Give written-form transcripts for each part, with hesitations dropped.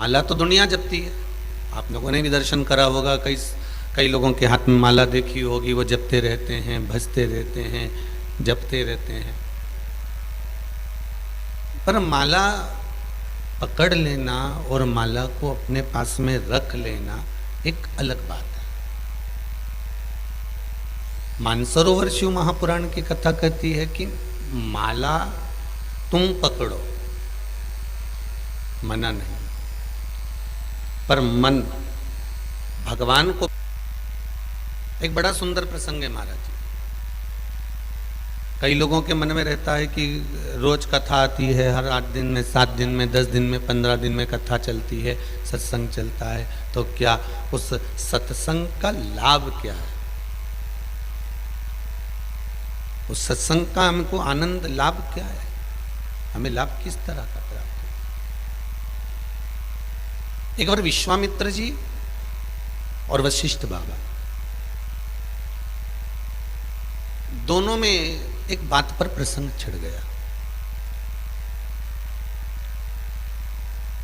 माला तो दुनिया जपती है, आप लोगों ने भी दर्शन करा होगा, कई कई लोगों के हाथ में माला देखी होगी, वो जपते रहते हैं, भजते रहते हैं, जपते रहते हैं। पर माला पकड़ लेना और माला को अपने पास में रख लेना एक अलग बात है। मानसरोवर शिव महापुराण की कथा कहती है कि माला तुम पकड़ो, मना नहीं, पर मन भगवान को। एक बड़ा सुंदर प्रसंग है महाराज जी। कई लोगों के मन में रहता है कि रोज कथा आती है, हर 8 दिन में, 7 दिन में, 10 दिन में, 15 दिन में कथा चलती है, सत्संग चलता है, तो क्या उस सत्संग का लाभ क्या है? उस सत्संग का हमको आनंद लाभ क्या है? हमें लाभ किस तरह का प्राप्त है? एक बार विश्वामित्र जी और वशिष्ठ बाबा दोनों में एक बात पर प्रसंग छिड़ गया।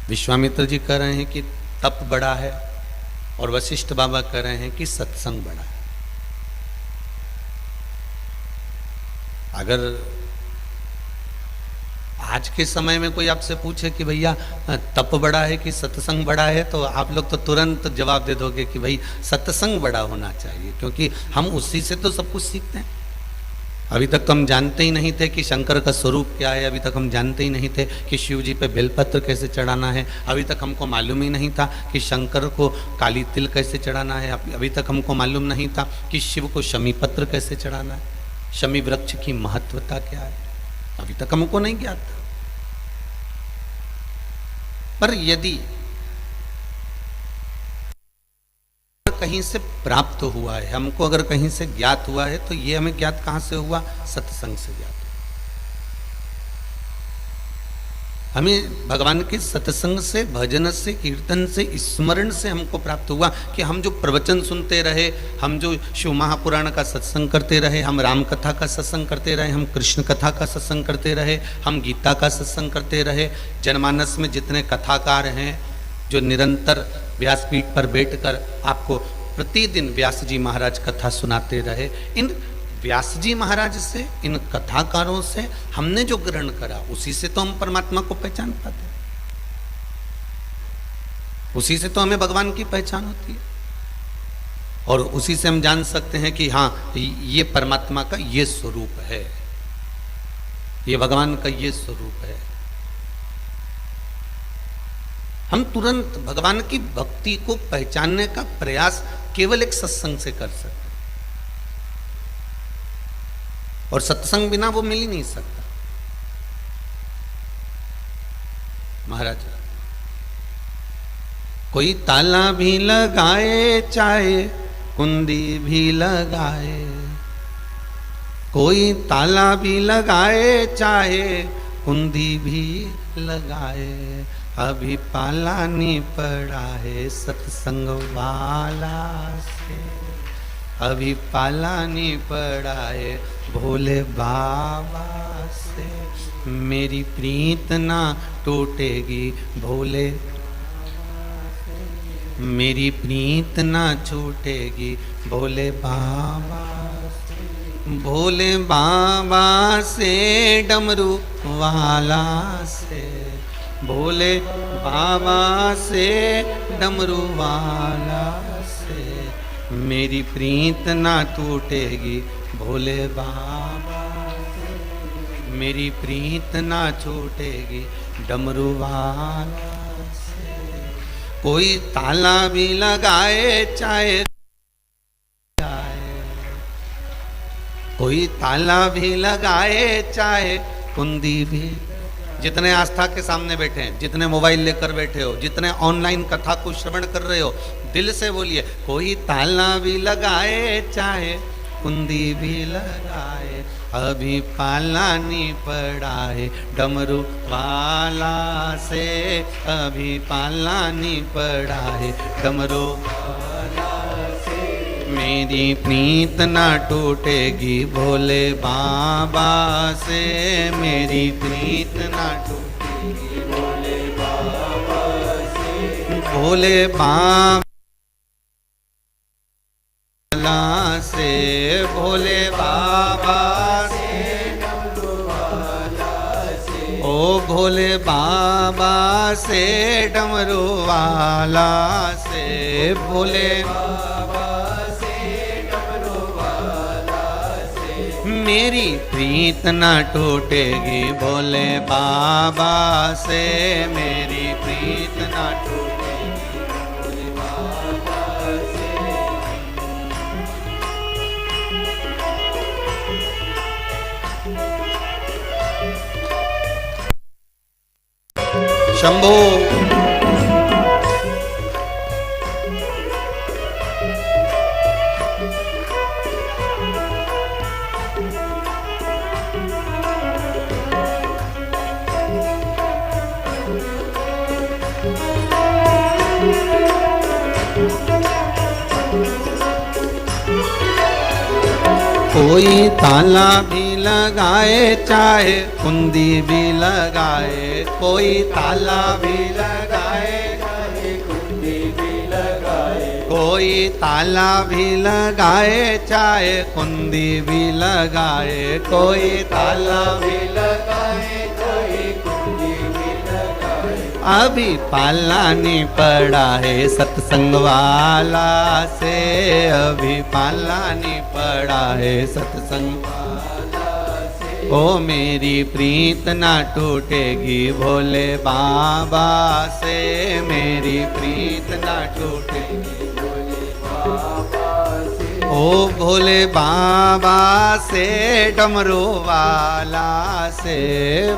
विश्वामित्र जी कह रहे हैं कि तप बड़ा है और वशिष्ठ बाबा कह रहे हैं कि सत्संग बड़ा है। अगर आज के समय में कोई आपसे पूछे कि भैया तप बड़ा है कि सत्संग बड़ा है, तो आप लोग तो तुरंत जवाब दे दोगे कि भाई सत्संग बड़ा होना चाहिए, क्योंकि हम उसी से तो सब कुछ सीखते हैं। अभी तक तो हम जानते ही नहीं थे कि शंकर का स्वरूप क्या है, अभी तक हम जानते ही नहीं थे कि शिव जी पे बेलपत्र कैसे चढ़ाना है, अभी तक हमको मालूम ही नहीं था कि शंकर को काली तिल कैसे चढ़ाना है, अभी तक हमको मालूम नहीं था कि शिव को शमी पत्र कैसे चढ़ाना है, शमी वृक्ष की महत्वता क्या है, अभी तक हमको नहीं ज्ञात था। पर यदि कहीं से प्राप्त हुआ है, हमको अगर कहीं से ज्ञात हुआ है, तो ये हमें ज्ञात कहां से हुआ? सत्संग से ज्ञात। हमें भगवान के सत्संग से, भजन से, कीर्तन से, स्मरण से हमको प्राप्त हुआ कि हम जो प्रवचन सुनते रहे, हम जो शिव महापुराण का सत्संग करते रहे, हम राम कथा का सत्संग करते रहे, हम कृष्ण कथा का सत्संग करते रहे, हम गीता का सत्संग करते रहे, जनमानस में जितने कथाकार हैं जो निरंतर व्यासपीठ पर बैठकर आपको प्रतिदिन व्यास जी महाराज कथा सुनाते रहे, इन व्यास जी महाराज से, इन कथाकारों से हमने जो ग्रहण करा, उसी से तो हम परमात्मा को पहचान पाते, उसी से तो हमें भगवान की पहचान होती है, और उसी से हम जान सकते हैं कि हाँ, ये परमात्मा का ये स्वरूप है, ये भगवान का ये स्वरूप है। हम तुरंत भगवान की भक्ति को पहचानने का प्रयास केवल एक सत्संग से कर सकते, और सत्संग बिना वो मिल ही नहीं सकता। महाराज, कोई ताला भी लगाए, चाहे कुंडी भी लगाए, कोई ताला भी लगाए, चाहे कुंडी भी लगाए, अभी पाला नहीं पड़ा है सत्संग वाला से, अभी पाला नहीं पड़ा है भोले बाबा से, मेरी प्रीत ना टूटेगी भोले, मेरी प्रीत ना छूटेगी भोले बाबा से, भोले बाबा से, डमरू वाला से, भोले बाबा से, डमरू वाला से, मेरी प्रीत ना टूटेगी भोले बाबा से, मेरी प्रीत ना छूटेगी डमरू वाला से, कोई ताला भी लगाए, चाहे कोई ताला भी लगाए, चाहे कुंडी भी। जितने आस्था के सामने बैठे हैं, जितने मोबाइल लेकर बैठे हो, जितने ऑनलाइन कथा को श्रवण कर रहे हो, दिल से बोलिए, कोई ताला भी लगाए, चाहे कुंडी भी लगाए, अभी पाला नहीं पड़ा है डमरू वाला से, अभी पाला नहीं पड़ा है डमरू वाला से, मेरी प्रीत ना टूटेगी भोले बाबा से, मेरी प्रीत ना टूटेगी भोले बाबा से, भोले बाबा से, भोले बाबा से, ओ भोले बाबा से डमरू वाला से, भोले बाबा से डमरू वाला से, मेरी प्रीत न टूटेगी भोले बाबा से, मेरी प्रीत न टूटेगी भोले बाबा से। शंभो कोई ताला भी लगाए चाहे कुंदी भी लगाए, कोई ताला भी लगाए चाहे कुंदी भी लगाए, कोई ताला भी लगाए चाहे कुंदी भी लगाए, कोई ताला भी लगाए कोई कुंदी भी लगाए, अभी पाला नहीं पड़ा है सत्संग वाला से, अभी पाला नहीं पड़ा है सत्संग वाला से, ओ मेरी प्रीत ना टूटेगी भोले बाबा से, मेरी प्रीत ना टूटेगी भोले बाबा से, ओ भोले बाबा से डमरू वाला से,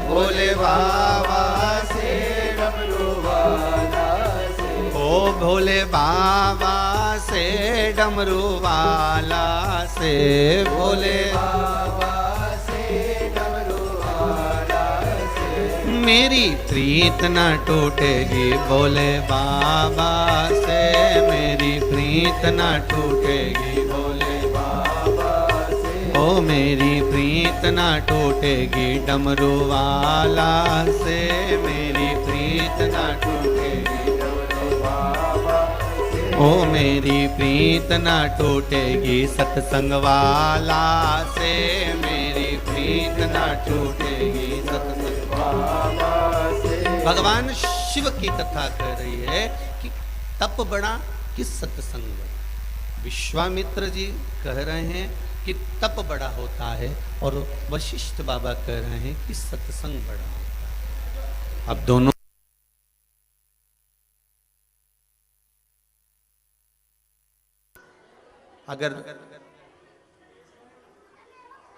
भोले बाबा से डमरू वाला से, ओ भोले बाबा से डमरू वाला से, भोले बाबा से डमरू वाला से, मेरी प्रीत न टूटेगी भोले बाबा से, मेरी प्रीत न टूटेगी भोले बाबा से, ओ मेरी प्रीत न टूटेगी डमरू वाला से, मेरी प्रीत न टूटेगी डमरू बाबा से, ओ मेरी प्रीत न टूटेगी सत्संग वाला से, मेरी प्रीत न टूटेगी सत्संग वाला से। भगवान शिव की कथा कह रही है कि तप बड़ा कि सत्संग बड़ा। विश्वामित्र जी कह रहे हैं कि तप बड़ा होता है और वशिष्ठ बाबा कह रहे हैं कि सत्संग बड़ा होता है। अब दोनों अगर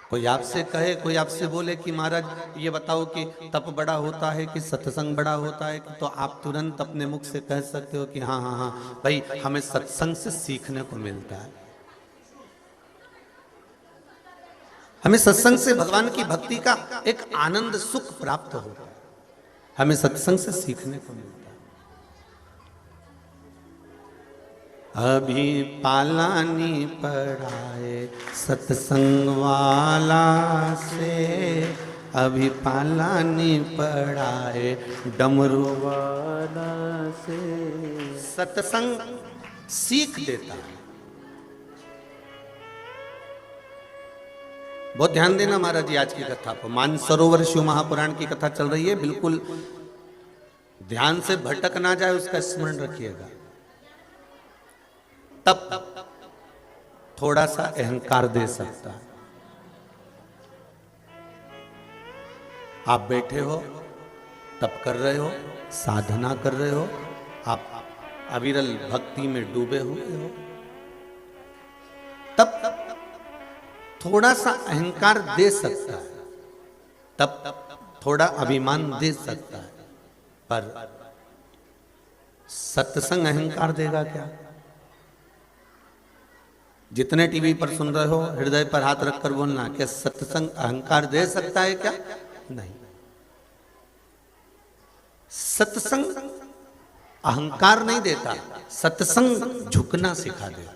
कोई आपसे कहे, कोई आपसे बोले कि महाराज ये बताओ कि तप बड़ा होता है कि सत्संग बड़ा होता है, तो आप तुरंत अपने मुख से कह सकते हो कि हाँ हाँ हाँ भाई, हमें सत्संग से सीखने को मिलता है, हमें सत्संग से भगवान की भक्ति का एक आनंद सुख प्राप्त होता है, हमें सत्संग से सीखने को मिलता है। अभी पालानी पढ़ाए सत्संग वाला से, अभी पालानी पढ़ाए डमरू वाला से, सत्संग सीख देता है। बहुत ध्यान देना महाराज जी आज की कथा को, मानसरोवर शिव महापुराण की कथा चल रही है, बिल्कुल ध्यान से भटक ना जाए उसका स्मरण रखिएगा। तब थोड़ा सा अहंकार दे सकता है। आप बैठे हो, तप कर रहे हो, साधना कर रहे हो, आप अविरल भक्ति में डूबे हुए हो, तब थोड़ा सा अहंकार दे सकता है, तब थोड़ा अभिमान दे सकता है, पर सत्संग अहंकार देगा क्या? जितने टीवी पर सुन रहे हो, हृदय पर हाथ रखकर बोलना, क्या सत्संग अहंकार दे सकता है क्या? नहीं। सत्संग अहंकार नहीं देता, सत्संग झुकना सिखा देता।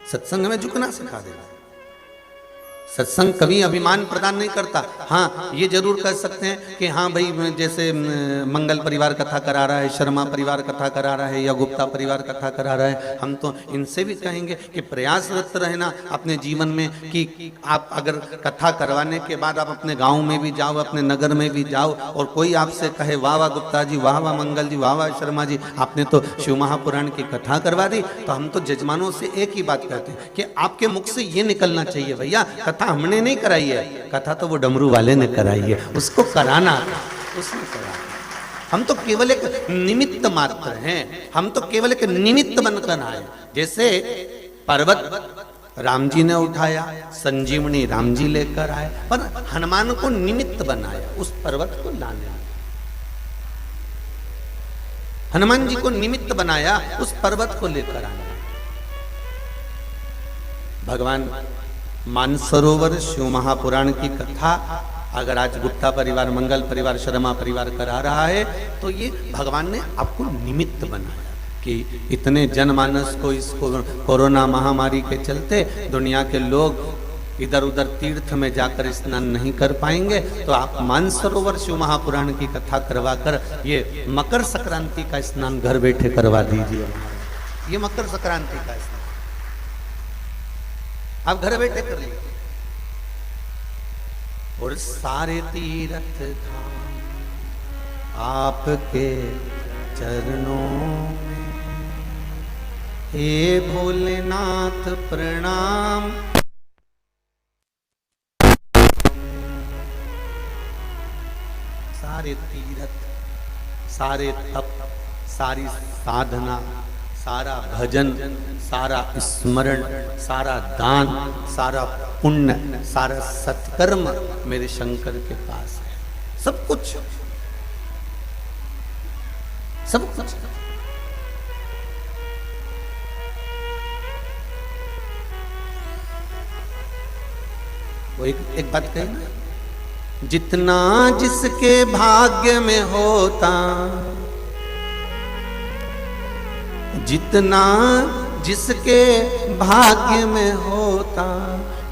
सत्संग हमें झुकना सिखा देगा। सत्संग कभी अभिमान प्रदान नहीं करता। हाँ, ये जरूर कह सकते हैं कि हाँ भाई, जैसे मंगल परिवार कथा करा रहा है, शर्मा परिवार कथा करा रहा है, या गुप्ता परिवार कथा करा रहा है, हम तो इनसे भी कहेंगे कि प्रयासरत रहना अपने जीवन में कि आप अगर कथा करवाने के बाद आप अपने गांव में भी जाओ, अपने नगर में भी जाओ, और कोई आपसे कहे वाह वाह गुप्ता जी, वाह वाह मंगल जी, वाह वाह शर्मा जी, आपने तो शिव महापुराण की कथा करवा दी, तो हम तो जजमानों से एक ही बात कहते हैं कि आपके मुख से ये निकलना चाहिए, भैया कथा हमने नहीं कराई है, कथा तो वो डमरू वाले ने कराई है, उसको कराना, उसने कराना। हम तो केवल एक निमित्त मात्र हैं, हम तो केवल एक निमित्त बनकर आए। जैसे पर्वत राम जी ने उठाया, संजीवनी राम जी लेकर आए, पर हनुमान को निमित्त बनाया उस पर्वत को लाने। हनुमान जी को निमित्त बनाया उस पर्वत को लेकर आने। भगवान मानसरोवर शिव महापुराण की कथा अगर आज गुप्ता परिवार, मंगल परिवार, शर्मा परिवार करा रहा है, तो ये भगवान ने आपको निमित्त बनाया कि इतने जनमानस को इस कोरोना महामारी के चलते दुनिया के लोग इधर उधर तीर्थ में जाकर स्नान नहीं कर पाएंगे, तो आप मानसरोवर शिव महापुराण की कथा करवाकर ये मकर संक्रांति का स्नान घर बैठे करवा दीजिए। ये मकर संक्रांति का स्नान आप घर बैठे कर लीजिए। और सारे तीर्थ धाम आपके चरणों में, हे भोलेनाथ प्रणाम। सारे तीर्थ, सारे तप, सारी साधना, सारा भजन, सारा स्मरण, सारा दान, सारा पुण्य, सारा सत्कर्म मेरे शंकर के पास है। सब कुछ, सब कुछ। वो एक बात कही ना, जितना जिसके भाग्य में होता, जितना जिसके भाग्य में होता,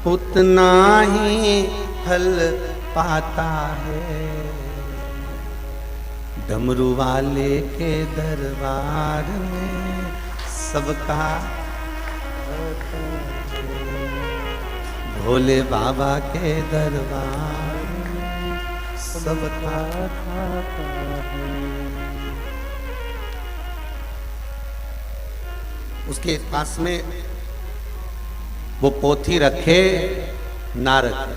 उतना ही फल पाता है। डमरू वाले के दरबार में सबका, भोले बाबा के दरबार में सबका खाता है। उसके पास में वो पोथी रखे ना रखे,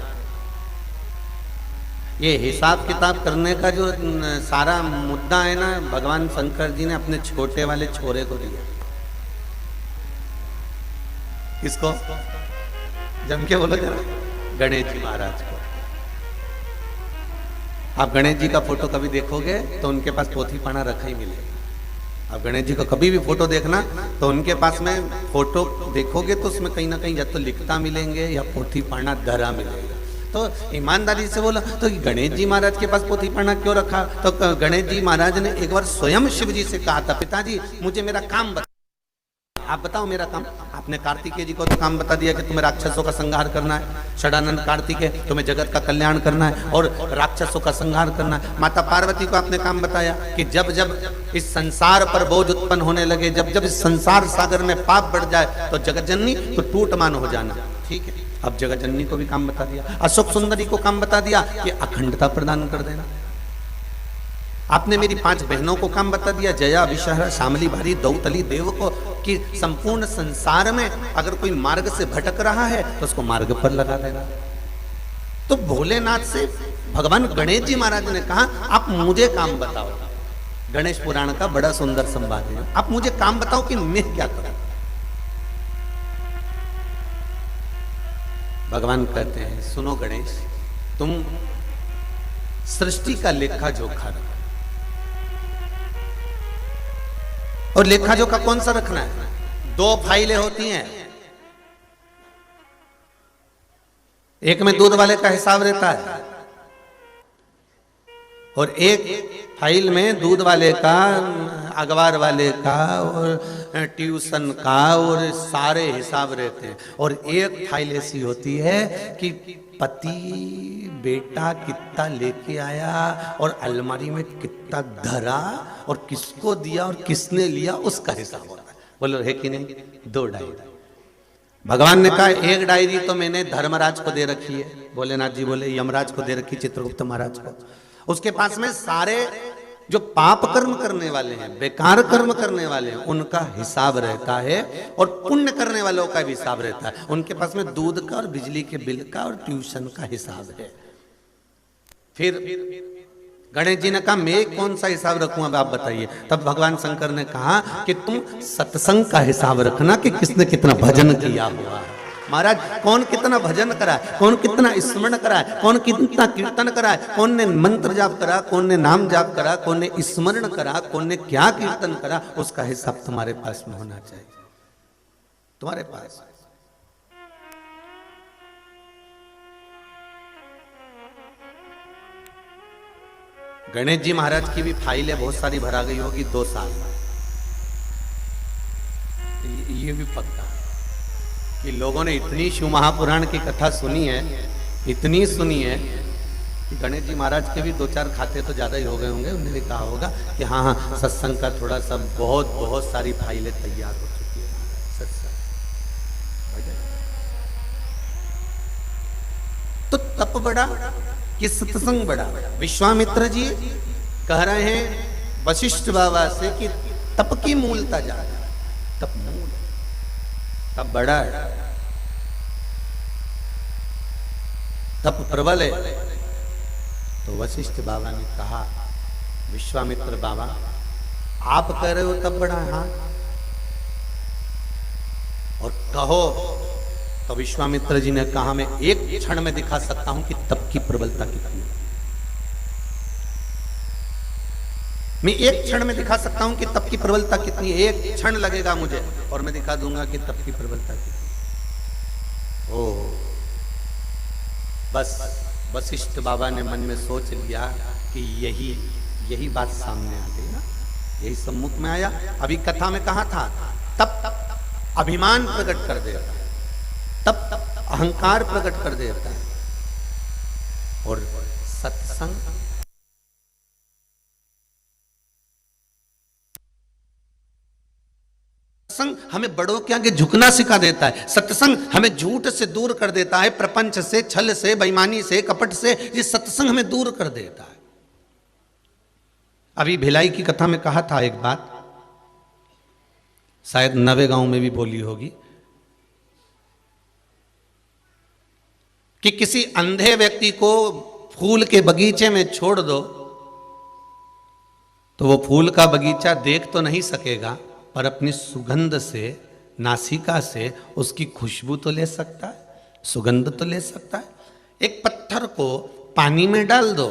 ये हिसाब किताब करने का जो सारा मुद्दा है ना, भगवान शंकर जी ने अपने छोटे वाले छोरे को दिया। किसको? जम के बोलो जरा। गणेश जी महाराज को। आप गणेश जी का फोटो कभी देखोगे तो उनके पास पोथी पढ़ा रखा ही मिलेगा। आप गणेश जी का कभी भी फोटो देखना तो उनके पास में फोटो देखोगे तो उसमें कहीं ना कहीं या तो लिखता मिलेंगे या पोथी पढ़ना धरा मिलेगा। तो ईमानदारी से बोला तो गणेश जी महाराज के पास पोथी पढ़ना क्यों रखा? तो गणेश जी महाराज ने एक बार स्वयं शिव जी से कहा था, पिताजी मुझे मेरा काम बता, आप बताओ मेरा काम। आपने कार्तिकेय जी को तो काम बता दिया कि तुम्हें राक्षसों का संहार करना है, षडानंद कार्तिकेय तुम्हें जगत का कल्याण करना है और राक्षसों का संहार करना है। माता पार्वती को आपने काम बताया कि जब जब इस संसार पर बोझ उत्पन्न होने लगे, जब जब इस संसार सागर में पाप बढ़ जाए तो जगतजननी तो टूटमान हो जाना। ठीक है, अब जगतजननी को भी काम बता दिया। अशोक सुंदरी को काम बता दिया कि अखंडता प्रदान कर देना। आपने मेरी 5 बहनों को काम बता दिया, जया, विषहरा, शामली, भारी, दौतली, देव को, कि संपूर्ण संसार में अगर कोई मार्ग से भटक रहा है तो उसको मार्ग पर लगा देना। तो भोलेनाथ से भगवान गणेश जी महाराज ने कहा, आप मुझे काम बताओ। गणेश पुराण का बड़ा सुंदर संवाद है, आप मुझे काम बताओ कि मैं क्या करूं। भगवान कहते हैं, सुनो गणेश, तुम सृष्टि का लेखा जोखा रखो। और लेखा जोखा कौन सा रखना है? 2 फाइलें होती हैं, एक में दूध वाले का हिसाब रहता है और एक फाइल में दूध वाले का अखबार वाले का और ट्यूशन का और सारे हिसाब रहते हैं। और एक फाइल ऐसी होती है कि पति बेटा कितना लेके आया और अलमारी में कितना धरा और किसको दिया और किसने लिया, उसका हिसाब होता है। बोलो है कि नहीं? 2 डायरी। भगवान ने कहा एक डायरी तो मैंने धर्मराज को दे रखी है, भोलेनाथ जी बोले यमराज को दे रखी, चित्रगुप्त महाराज को। उसके पास में सारे जो पाप कर्म करने वाले हैं, बेकार कर्म करने वाले हैं, उनका हिसाब रहता है और पुण्य करने वालों का भी हिसाब रहता है। उनके पास में दूध का और बिजली के बिल का और ट्यूशन का हिसाब है। फिर गणेश जी ने कहा मैं कौन सा हिसाब रखूं, अब आप बताइए। तब भगवान शंकर ने कहा कि तुम सत्संग का हिसाब रखना कि किसने कितना भजन किया हुआ है। महाराज कौन कितना भजन करा है, कौन कितना स्मरण करा है, कौन कितना कीर्तन करा है, कौन ने मंत्र जाप करा, कौन ने नाम जाप करा, कौन ने स्मरण करा, कौन ने क्या कीर्तन करा, उसका हिसाब तुम्हारे पास में होना चाहिए, तुम्हारे पास। गणेश जी महाराज की भी फाइलें बहुत सारी भरा गई होगी 2 साल में। ये भी पक्का कि लोगों ने इतनी शिव महापुराण की कथा सुनी है, इतनी सुनी है कि गणेश जी महाराज के भी 2-4 खाते तो ज्यादा ही हो गए होंगे। उन्होंने भी कहा होगा कि हाँ हाँ सत्संग का थोड़ा सा बहुत सारी फाइलें तैयार हो चुकी है सत्संग। तो तप बड़ा कि सत्संग बड़ा? विश्वामित्र जी कह रहे हैं वशिष्ठ बाबा से कि तप की मूलता जा, तप मूल, तप बड़ा है, तप प्रबल है। तो वशिष्ठ बाबा ने कहा विश्वामित्र बाबा आप कह रहे हो तप बड़ा है, हाँ, और कहो। तो विश्वामित्र जी ने कहा मैं एक क्षण में दिखा सकता हूं कि तप की प्रबलता कितनी है। मैं एक क्षण में दिखा सकता हूं कि तप की प्रबलता कितनी है। एक क्षण लगेगा मुझे और मैं दिखा दूंगा कि तप की प्रबलता कितनी। ओ बस वशिष्ठ बाबा ने मन में सोच लिया कि यही बात सामने आ गई ना, यही सम्मुख में आया। अभी कथा में कहा था तप अभिमान प्रकट कर देता है, तप अहंकार प्रकट कर देता है। और सत्संग सत्संग हमें बड़ों के आगे झुकना सिखा देता है। सत्संग हमें झूठ से दूर कर देता है, प्रपंच से, छल से, बेईमानी से, कपट से। ये सत्संग हमें दूर कर देता है। अभी भिलाई की कथा में कहा था एक बात, शायद नवेगांव में भी बोली होगी, कि किसी अंधे व्यक्ति को फूल के बगीचे में छोड़ दो तो वो फूल का बगीचा देख तो नहीं सकेगा, पर अपनी सुगंध से, नासिका से उसकी खुशबू तो ले सकता है, सुगंध तो ले सकता है। एक पत्थर को पानी में डाल दो,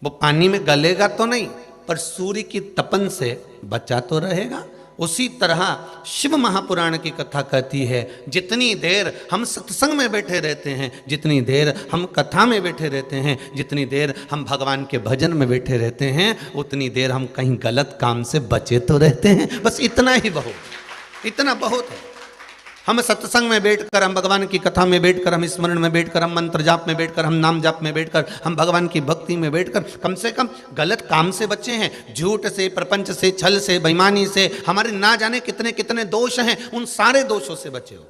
वो पानी में गलेगा तो नहीं, पर सूर्य की तपन से बचा तो रहेगा। उसी तरह शिव महापुराण की कथा कहती है जितनी देर हम सत्संग में बैठे रहते हैं, जितनी देर हम कथा में बैठे रहते हैं, जितनी देर हम भगवान के भजन में बैठे रहते हैं, उतनी देर हम कहीं गलत काम से बचे तो रहते हैं। बस इतना ही बहुत, इतना बहुत है। हम सत्संग में बैठकर, हम भगवान की कथा में बैठकर, हम स्मरण में बैठकर, हम मंत्र जाप में बैठकर, हम नाम जाप में बैठकर, हम भगवान की भक्ति में बैठकर कम से कम गलत काम से बचे हैं। झूठ से, प्रपंच से, छल से, बेईमानी से, हमारे ना जाने कितने कितने दोष हैं, उन सारे दोषों से बचे हुए।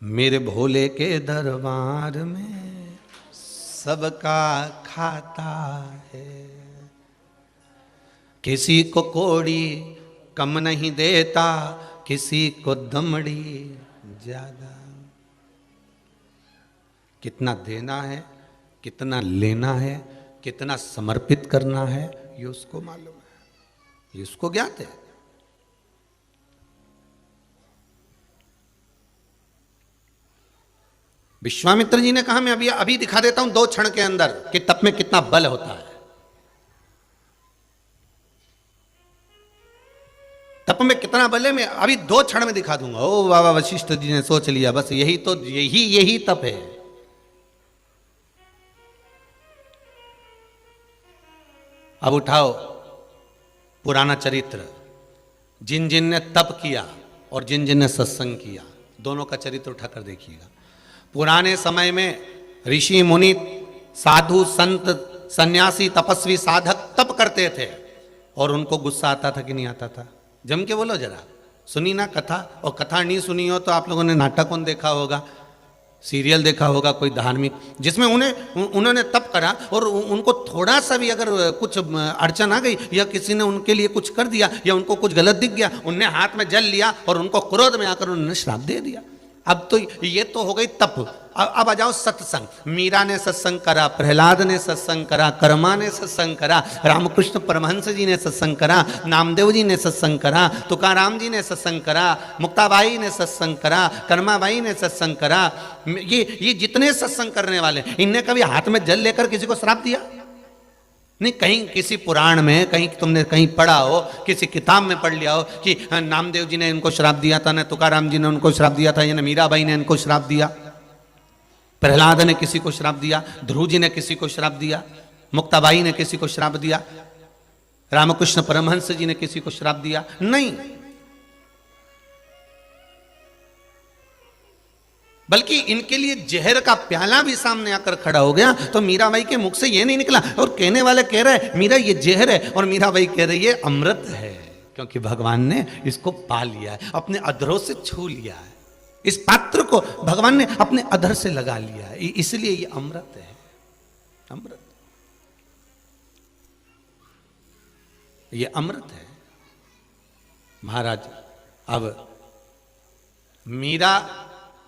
मेरे भोले के दरबार में सबका खाता है, किसी को कोड़ी कम नहीं देता, किसी को दमड़ी ज्यादा। कितना देना है, कितना लेना है, कितना समर्पित करना है, ये उसको मालूम है, ये उसको ज्ञात है। विश्वामित्र जी ने कहा मैं अभी दिखा देता हूं 2 क्षण के अंदर कि तप में कितना बल होता है। तप में कितना बल है मैं अभी 2 क्षण में दिखा दूंगा। ओ बाबा वशिष्ठ जी ने सोच लिया, बस यही तो यही तप है। अब उठाओ पुराना चरित्र, जिन जिन ने तप किया और जिन जिन ने सत्संग किया, दोनों का चरित्र उठाकर देखिएगा। पुराने समय में ऋषि मुनि साधु संत सन्यासी तपस्वी साधक तप करते थे और उनको गुस्सा आता था कि नहीं आता था? जम के बोलो जरा, सुनी ना कथा? और कथा नहीं सुनी हो तो आप लोगों ने नाटक कौन देखा होगा, सीरियल देखा होगा कोई धार्मिक, जिसमें उन्होंने तप करा और उनको थोड़ा सा भी अगर कुछ अड़चन आ गई या किसी ने उनके लिए कुछ कर दिया या उनको कुछ गलत दिख गया, उनने हाथ में जल लिया और उनको क्रोध में आकर उन्होंने श्राप दे दिया। अब तो ये तो हो गई तप। अब आ जाओ सत्संग। मीरा ने सत्संग करा, प्रहलाद ने सत्संग करा, कर्मा ने सत्संग करा, रामकृष्ण परमहंस जी ने सत्संग करा, नामदेव जी ने सत्संग करा, तुकाराम जी ने सत्संग करा, मुक्ताबाई ने सत्संग करा, कर्माबाई ने सत्संग करा। ये जितने सत्संग करने वाले, इनने कभी हाथ में जल लेकर किसी को श्राप दिया? नहीं। कहीं किसी पुराण में कहीं तुमने कहीं पढ़ा हो, किसी किताब में पढ़ लिया हो कि नामदेव जी ने इनको श्राप दिया था, न तुकाराम जी ने उनको श्राप दिया था, या न मीराबाई ने इनको श्राप दिया, प्रहलाद ने किसी को श्राप दिया, ध्रुव जी ने किसी को श्राप दिया, मुक्ताबाई ने किसी को श्राप दिया, रामकृष्ण परमहंस जी ने किसी को श्राप दिया? नहीं। बल्कि इनके लिए जहर का प्याला भी सामने आकर खड़ा हो गया तो मीराबाई के मुख से ये नहीं निकला, और कहने वाले कह रहे हैं मीरा ये जहर है, और मीराबाई कह रही है अमृत है, क्योंकि भगवान ने इसको पा लिया है, अपने अधरों से छू लिया है, इस पात्र को भगवान ने अपने अधर से लगा लिया है, इसलिए ये अमृत है। अमृत, ये अमृत है महाराज। अब मीरा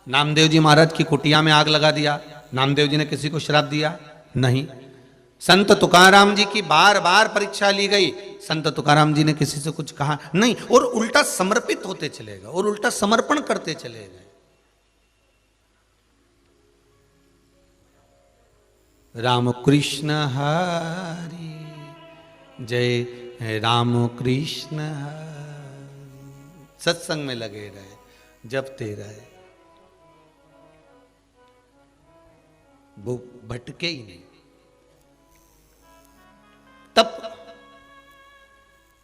नामदेव जी महाराज की कुटिया में आग लगा दिया, नामदेव जी ने किसी को श्राप दिया? नहीं। संत तुकाराम जी की बार बार परीक्षा ली गई, संत तुकाराम जी ने किसी से कुछ कहा? नहीं। और उल्टा समर्पित होते चले गए और उल्टा समर्पण करते चले गए। राम कृष्ण हरि जय राम कृष्ण हरि। सत्संग में लगे रहे, जपते रहे, वो भटके ही नहीं। तब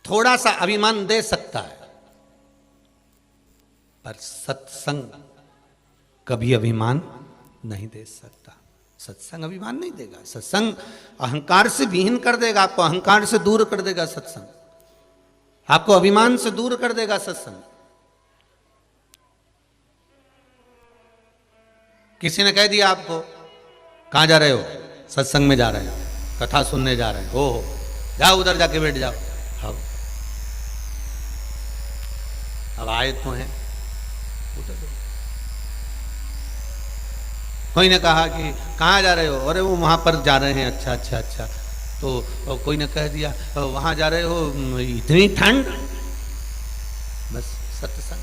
थोड़ा सा अभिमान दे सकता है, पर सत्संग कभी अभिमान नहीं दे सकता। सत्संग अभिमान नहीं देगा, सत्संग अहंकार से विहीन कर देगा, आपको अहंकार से दूर कर देगा सत्संग, आपको अभिमान से दूर कर देगा सत्संग। किसी ने कह दिया आपको, कहां जा रहे हो? सत्संग में जा रहे हो, कथा सुनने जा रहे हो, जाओ उधर जाके बैठ जाओ। अब आए तो हैं उधर। कोई ने कहा कि कहाँ जा रहे हो? अरे वो वहां पर जा रहे हैं। अच्छा अच्छा अच्छा। तो कोई ने कह दिया वहां जा रहे हो, इतनी ठंड। बस सत्संग।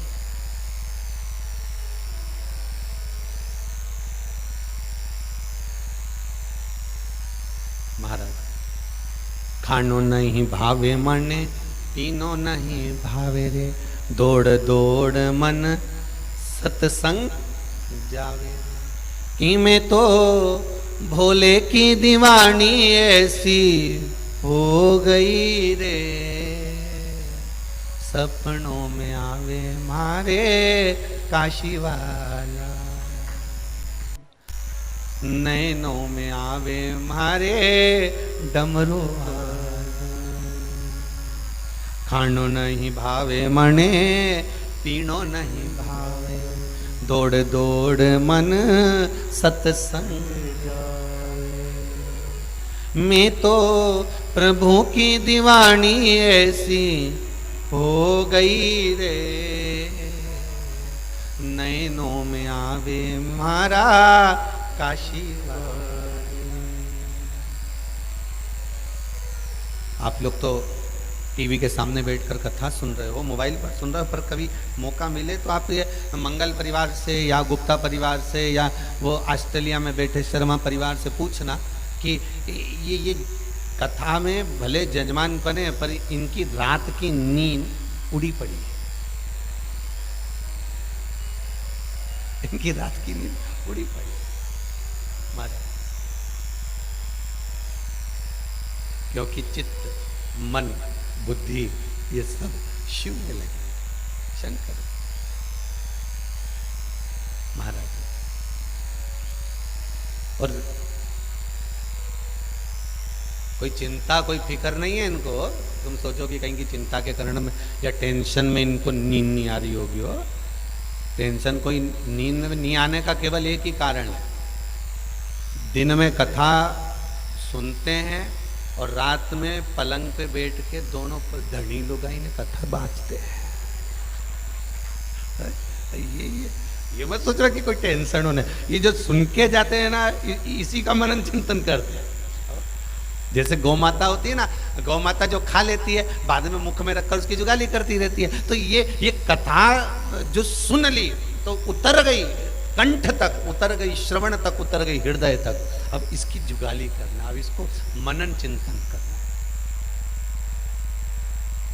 महाराज खानो नहीं भावे मने, पीनो नहीं भावे रे, दौड़ दौड़ मन सत्संग जावे। इमें तो भोले की दीवानी ऐसी हो गई रे, सपनों में आवे मारे काशी वाला, नैनों में आवे मारे डमरू वाला। खानो नहीं भावे मने, पीनो नहीं भावे, दौड़ दौड़ मन सत्संग जावे। मैं तो प्रभु की दीवानी ऐसी हो गई रे, नैनों में आवे मारा काशी वाली। आप लोग तो टीवी के सामने बैठकर कथा सुन रहे हो, मोबाइल पर सुन रहे हो, पर कभी मौका मिले तो आप ये मंगल परिवार से या गुप्ता परिवार से या वो ऑस्ट्रेलिया में बैठे शर्मा परिवार से पूछना कि ये कथा में भले जजमान बने पर इनकी रात की नींद उड़ी पड़ी है, इनकी रात की नींद उड़ी पड़ी महाराज। क्योंकि चित्त, मन, बुद्धि ये सब शिव में लगे, शंकर महाराज। और कोई चिंता कोई फिक्र नहीं है इनको। तुम सोचो कि कहीं की चिंता के कारण में या टेंशन में इनको नींद नहीं आ रही होगी। हो टेंशन कोई नींद में नहीं आने का केवल एक ही कारण है, दिन में कथा सुनते हैं और रात में पलंग पे बैठ के दोनों पर धनी लुगाई ने कथा बांचते हैं। ये मत सोच रहा कि कोई टेंशन होने, ये जो सुन के जाते हैं ना इसी का मनन चिंतन करते हैं। जैसे गौ माता होती है ना, गौ माता जो खा लेती है बाद में मुख में रखकर उसकी जुगाली करती रहती है। तो ये कथा जो सुन ली तो उतर गई, कंठ तक उतर गई, श्रवण तक उतर गई, हृदय तक। अब इसकी जुगाली करना, अब इसको मनन चिंतन करना,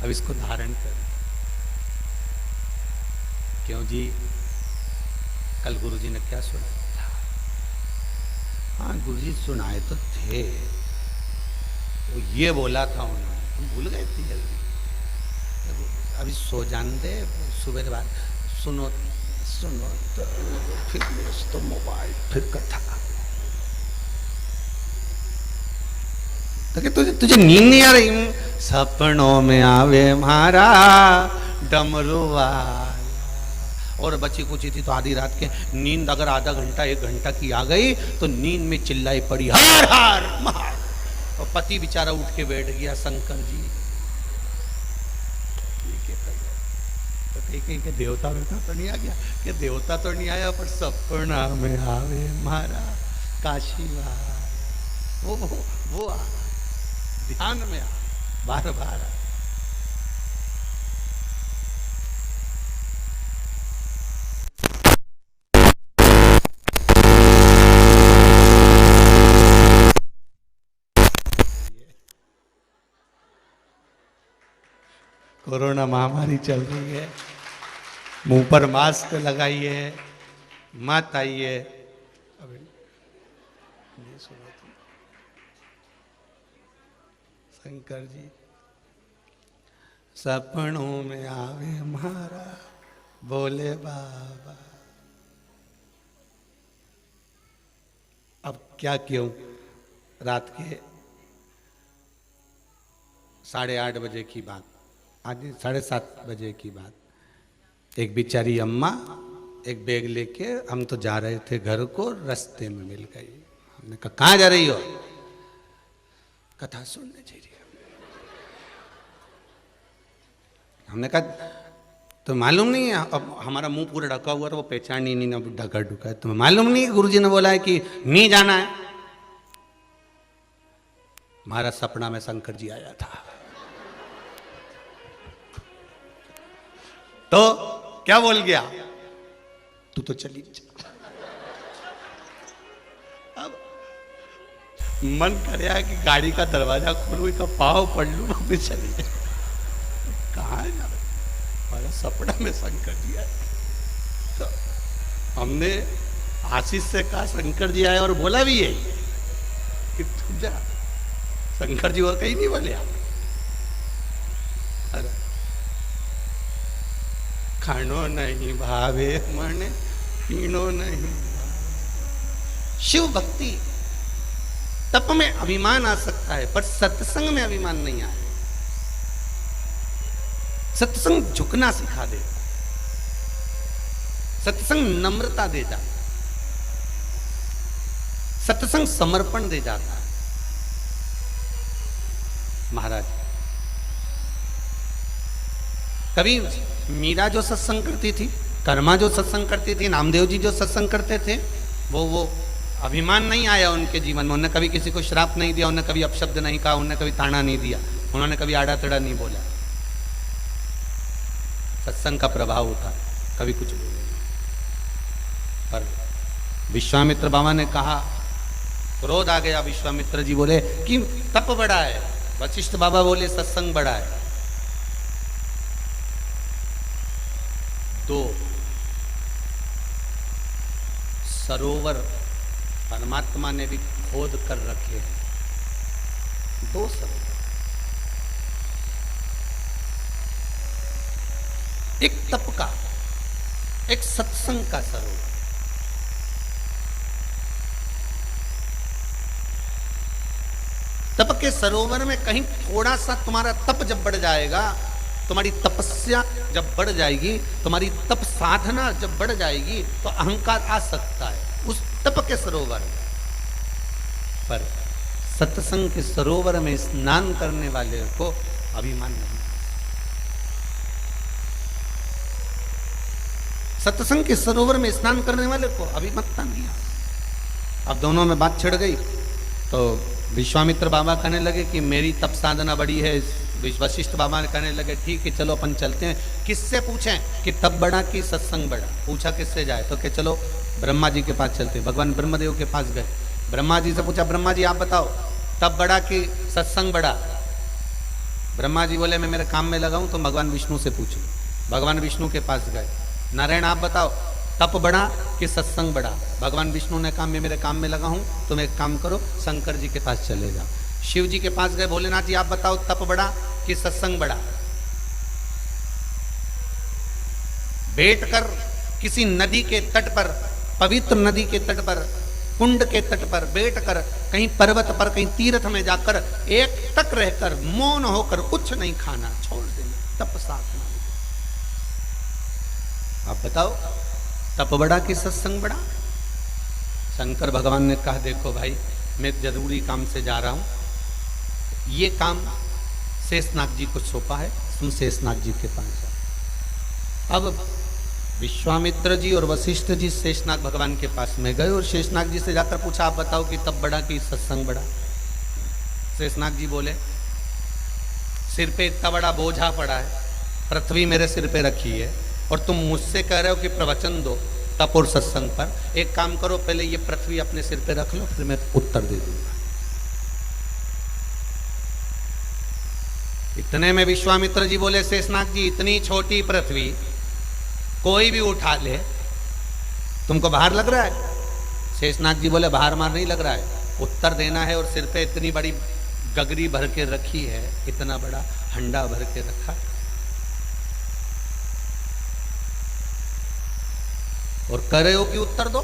अब इसको धारण करना। क्यों जी, कल गुरुजी ने क्या सुनाया था? हाँ गुरुजी सुनाए तो थे, वो ये बोला था उन्होंने, तुम भूल गए थे जल्दी। अभी सो जान दे, सुबह बाद सुनो सुनो तो फिर तो मोबाइल, फिर कथा। तो तुझे नींद नहीं आ रही? सपनों में आवे मारा डमरू वाला। और बच्ची कुछ थी तो आधी रात के नींद अगर आधा घंटा 1 घंटा की आ गई तो नींद में चिल्लाई पड़ी हार हार मार। और पति बेचारा उठ के बैठ गया, शंकर जी कहीं के देवता वेवता तो नहीं आ गया? कि देवता तो नहीं आया पर सपना में आवे मारा काशी वो आ, ध्यान में आ, बार बार आ। कोरोना महामारी चल रही है, मुंह पर मास्क लगाइए, मत आइए। अभी नहीं सुना तुम? शंकर जी सपनों में आवे हमारा बोले बाबा। अब क्या क्यों, रात के 8:30 बजे की बात, आज 7:30 बजे की बात, एक बेचारी अम्मा एक बैग लेके, हम तो जा रहे थे घर को, रास्ते में मिल गई। हमने कहा कहाँ जा रही हो? कथा सुनने जा रही हो। हमने कहा तो मालूम नहीं है? अब हमारा मुंह पूरा ढका हुआ था, वो पहचान ही नहीं, ढका ढुका है। तुम्हें मालूम नहीं? गुरुजी ने बोला है कि नहीं जाना है। हमारा सपना में शंकर जी आया था। तो क्या बोल गया? तू तो चली जा। अब मन करे कि गाड़ी का दरवाजा खोलू, का पाव पड़ लू, फिर चली जाए। कहाँ है ना, हमारा सपना में शंकर जी आए। तो हमने आशीष से कहा शंकर जी आए, और बोला भी यही कि तू जा। शंकर जी और कहीं नहीं बोले। अरे खानो नहीं भावे मन, पीनो नहीं। शिव भक्ति तप में अभिमान आ सकता है, पर सत्संग में अभिमान नहीं आए। सत्संग झुकना सिखा दे, सत्संग नम्रता दे जाता, सत्संग समर्पण दे जाता है। महाराज कभी मीरा जो सत्संग करती थी, कर्मा जो सत्संग करती थी, नामदेव जी जो सत्संग करते थे, वो अभिमान नहीं आया उनके जीवन में। उन्होंने कभी किसी को श्राप नहीं दिया, उन्होंने कभी अपशब्द नहीं कहा, उन्होंने कभी ताना नहीं दिया, उन्होंने कभी आड़ा तड़ा नहीं बोला। सत्संग का प्रभाव होता, कभी कुछ बोले नहीं। पर विश्वामित्र बाबा ने कहा, क्रोध आ गया, विश्वामित्र जी बोले कि तप बड़ा है, वशिष्ठ बाबा बोले सत्संग बड़ा है। सरोवर परमात्मा ने भी खोद कर रखे हैं, 2 सरोवर। एक तप का, एक सत्संग का सरोवर। तप के सरोवर में कहीं थोड़ा सा तुम्हारा तप जब बढ़ जाएगा, तुम्हारी तपस्या जब बढ़ जाएगी, तुम्हारी तप साधना जब बढ़ जाएगी, तो अहंकार आ सकता है उस तप के सरोवर में। पर सत्संग के सरोवर में स्नान करने वाले को अभिमान नहीं। सत्संग के सरोवर में स्नान करने वाले को अभिमतता नहीं आ। अब दोनों में बात छिड़ गई, तो विश्वामित्र बाबा कहने लगे कि मेरी तप साधना बड़ी है। वशिष्ठ बाबा ने कहने लगे ठीक है चलो अपन चलते हैं। किससे पूछें कि तप बड़ा कि सत्संग बड़ा? पूछा किससे जाए, तो कि चलो ब्रह्मा जी के पास चलते हैं। भगवान ब्रह्मदेव के पास गए। ब्रह्मा जी से पूछा, ब्रह्मा जी आप बताओ तप बड़ा कि सत्संग बड़ा? ब्रह्मा जी बोले मैं मेरे काम में लगा हूं, तो भगवान विष्णु से पूछ लो। भगवान विष्णु के पास गए। नारायण आप बताओ तप बड़ा कि सत्संग बड़ा? भगवान विष्णु ने कहा मैं मेरे काम में लगा हूं, तुम एक काम करो शंकर जी के पास चले जाओ। शिव जी के पास गए। भोलेनाथ जी आप बताओ तप बड़ा कि सत्संग बड़ा? बैठ कर किसी नदी के तट पर, पवित्र नदी के तट पर, कुंड के तट पर बैठकर, कहीं पर्वत पर, कहीं तीर्थ में जाकर एक तक रहकर मौन होकर कुछ नहीं खाना, छोड़ देना, तप साधना। आप बताओ तप बड़ा कि सत्संग बड़ा? शंकर भगवान ने कहा देखो भाई मैं जरूरी काम से जा रहा हूं, ये काम शेषनाग जी को सौंपा है, तुम शेषनाग जी के पास जाओ। अब विश्वामित्र जी और वशिष्ठ जी शेषनाग भगवान के पास में गए और शेषनाग जी से जाकर पूछा आप बताओ कि तप बड़ा कि सत्संग बड़ा? शेषनाग जी बोले सिर पे इतना बड़ा बोझा पड़ा है, पृथ्वी मेरे सिर पे रखी है और तुम मुझसे कह रहे हो कि प्रवचन दो तप और सत्संग पर। एक काम करो पहले ये पृथ्वी अपने सिर पे रख लो, फिर मैं उत्तर दे दूंगा। इतने में विश्वामित्र जी बोले शेषनाग जी इतनी छोटी पृथ्वी कोई भी उठा ले, तुमको भार लग रहा है? शेषनाग जी बोले भार मार नहीं लग रहा है, उत्तर देना है और सिर पे इतनी बड़ी गगरी भर के रखी है, इतना बड़ा हंडा भर के रखा और कह रहे हो कि उत्तर दो,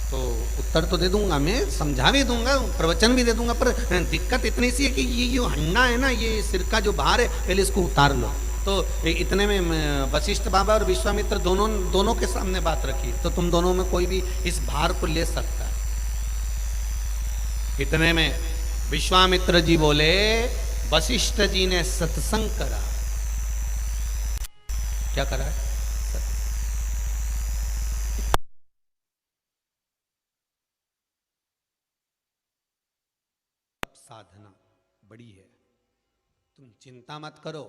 तो उत्तर तो दे दूंगा, मैं समझा भी दूंगा, प्रवचन भी दे दूंगा, पर दिक्कत इतनी सी है कि ये जो हंडा है ना, ये सिर का जो भार है, पहले इसको उतार लो। तो इतने में वशिष्ठ बाबा और विश्वामित्र दोनों के सामने बात रखी, तो तुम दोनों में कोई भी इस भार को ले सकता है। इतने में विश्वामित्र जी बोले वशिष्ठ जी ने सत्संग करा। क्या करा है? साधना बड़ी है, तुम चिंता मत करो,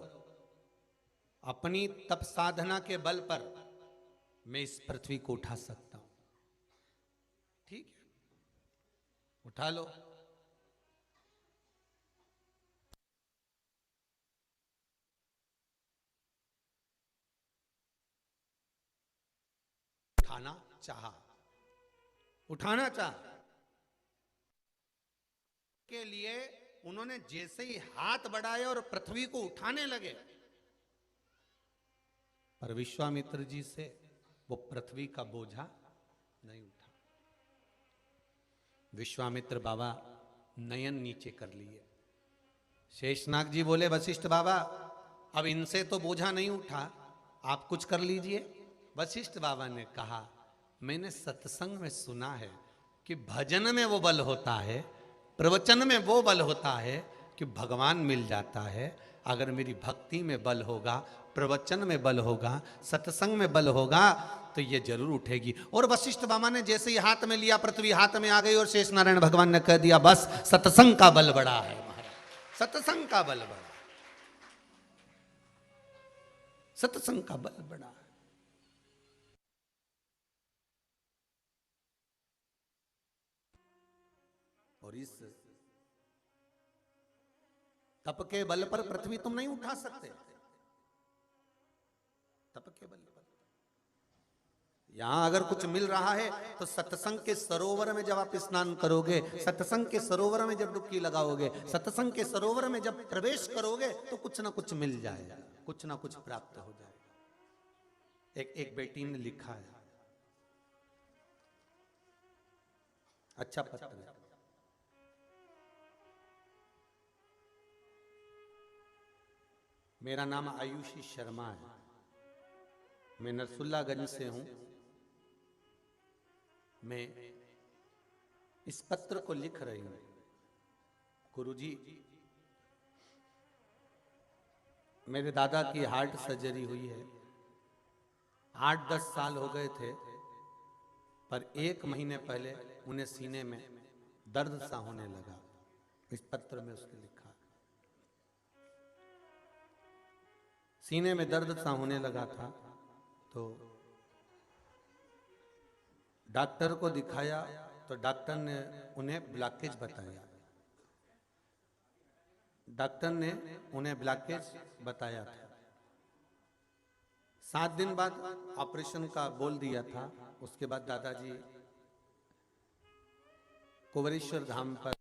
अपनी तप साधना के बल पर मैं इस पृथ्वी को उठा सकता हूं। ठीक है, उठा लो। उठाना चाहा के लिए उन्होंने जैसे ही हाथ बढ़ाए और पृथ्वी को उठाने लगे, पर विश्वामित्र जी से वो पृथ्वी का बोझा नहीं उठा। विश्वामित्र बाबा नयन नीचे कर लिए। शेषनाग जी बोले वशिष्ठ बाबा अब इनसे तो बोझा नहीं उठा, आप कुछ कर लीजिए। वशिष्ठ बाबा ने कहा मैंने सत्संग में सुना है कि भजन में वो बल होता है, प्रवचन में वो बल होता है कि भगवान मिल जाता है। अगर मेरी भक्ति में बल होगा, प्रवचन में बल होगा, सत्संग में बल होगा, तो ये जरूर उठेगी। और वशिष्ठ बाबा ने जैसे ही हाथ में लिया, पृथ्वी हाथ में आ गई और शेष नारायण भगवान ने कह दिया बस सत्संग का बल बड़ा है महाराज, सत्संग का बल बड़ा, सत्संग का बल बड़ा है। और इस तप के बल पर पृथ्वी तुम नहीं उठा सकते, तप के बल पर। यहां अगर कुछ मिल रहा है तो सत्संग के सरोवर में जब आप स्नान करोगे, सत्संग के सरोवर में जब डुबकी लगाओगे, सत्संग के सरोवर में जब प्रवेश करोगे तो कुछ ना कुछ मिल जाएगा, कुछ ना कुछ प्राप्त हो जाएगा। एक बेटी ने लिखा है, अच्छा पत्र है। मेरा नाम आयुषी शर्मा है, मैं नरसुल्लागंज से हूं। मैं इस पत्र को लिख रही हूं, गुरुजी मेरे दादा की हार्ट सर्जरी हुई है, 8-10 साल हो गए थे, पर 1 महीने पहले उन्हें सीने में दर्द सा होने लगा। इस पत्र में उसने लिखा, सीने में दर्द सा होने लगा था तो डॉक्टर को दिखाया तो डॉक्टर ने उन्हें ब्लॉकेज बताया। डॉक्टर ने उन्हें ब्लॉकेज बताया था। 7 दिन बाद ऑपरेशन का बोल दिया था। उसके बाद दादाजी कुंवरेश्वर धाम पर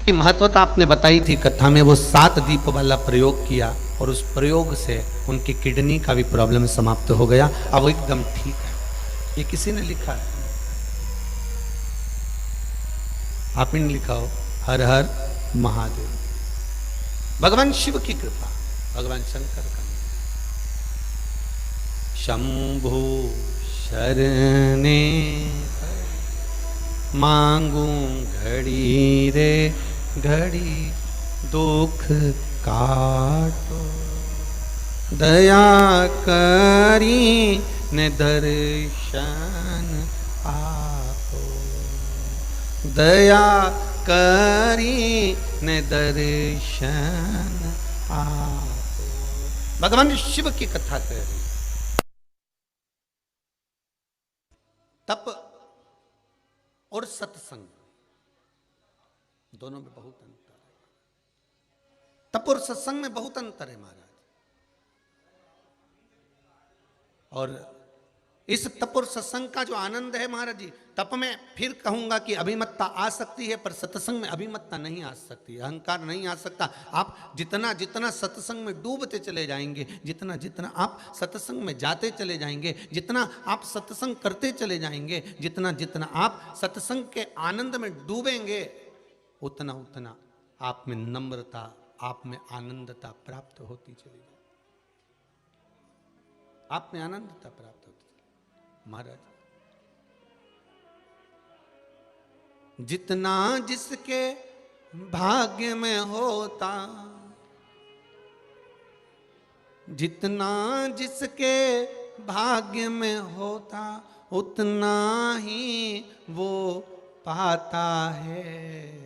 की महत्वता आपने बताई थी कथा में, वो 7 दीप वाला प्रयोग किया और उस प्रयोग से उनकी किडनी का भी प्रॉब्लम समाप्त हो गया। अब वो एकदम ठीक है। ये किसी ने लिखा है, आप इन लिखा हो, हर हर महादेव। भगवान शिव की कृपा, भगवान शंकर का। शंभु शरणे मांगू घड़ी रे घड़ी, दुख काटो दया करी ने दर्शन आपो, दया करी ने दर्शन आपो। भगवान शिव की कथा कह रही। तप और सत्संग दोनों में बहुत अंतर है। तप और सत्संग में बहुत अंतर है महाराज। और इस तप और सत्संग का जो आनंद है महाराज जी, तप में फिर कहूंगा कि अभिमत्ता आ सकती है, पर सत्संग में अभिमत्ता नहीं आ सकती, अहंकार नहीं आ सकता। आप जितना जितना सत्संग में डूबते चले जाएंगे, जितना जितना आप सत्संग में जाते चले जाएंगे, जितना आप सत्संग करते चले जाएंगे, जितना जितना आप सत्संग के आनंद में डूबेंगे, उतना उतना आप में नम्रता, आप में आनंदता प्राप्त होती चली जाए, आप में आनंदता प्राप्त होती चली। महाराज, जितना जिसके भाग्य में होता, जितना जिसके भाग्य में होता, उतना ही वो पाता है।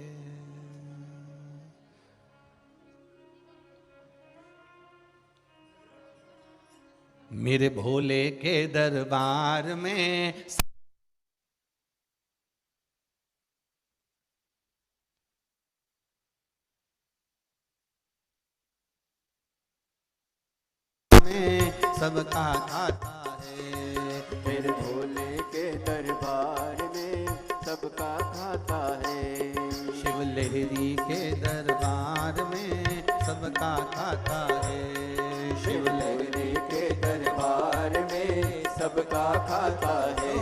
मेरे भोले के दरबार में सबका खाता है। मेरे भोले के दरबार में सबका खाता है। शिव लहरी के दरबार में सबका खाता है। शिव लहरी के दरबार में सबका खाता है।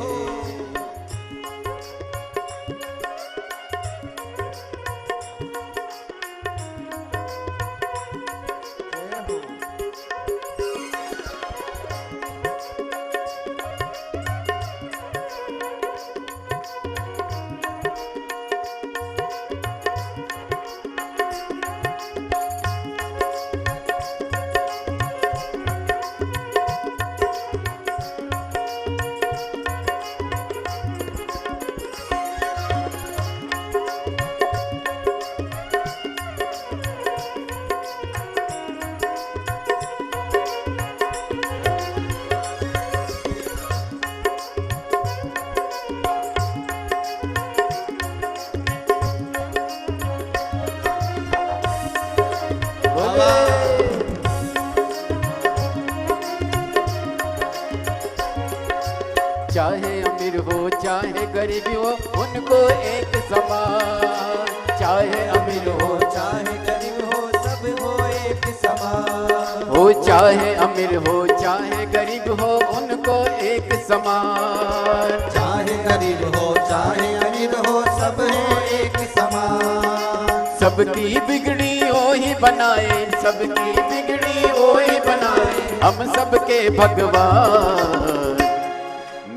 चाहे अमीर हो चाहे गरीब हो उनको एक समान। चाहे अमीर हो चाहे गरीब हो सब हो एक समान। हो चाहे अमीर हो चाहे गरीब हो उनको एक समान। चाहे गरीब हो चाहे अमीर हो सब हो एक समान। सबकी बिगड़ी ओ ही बनाए, सबकी बिगड़ी ओ ही बनाए हम सबके भगवान।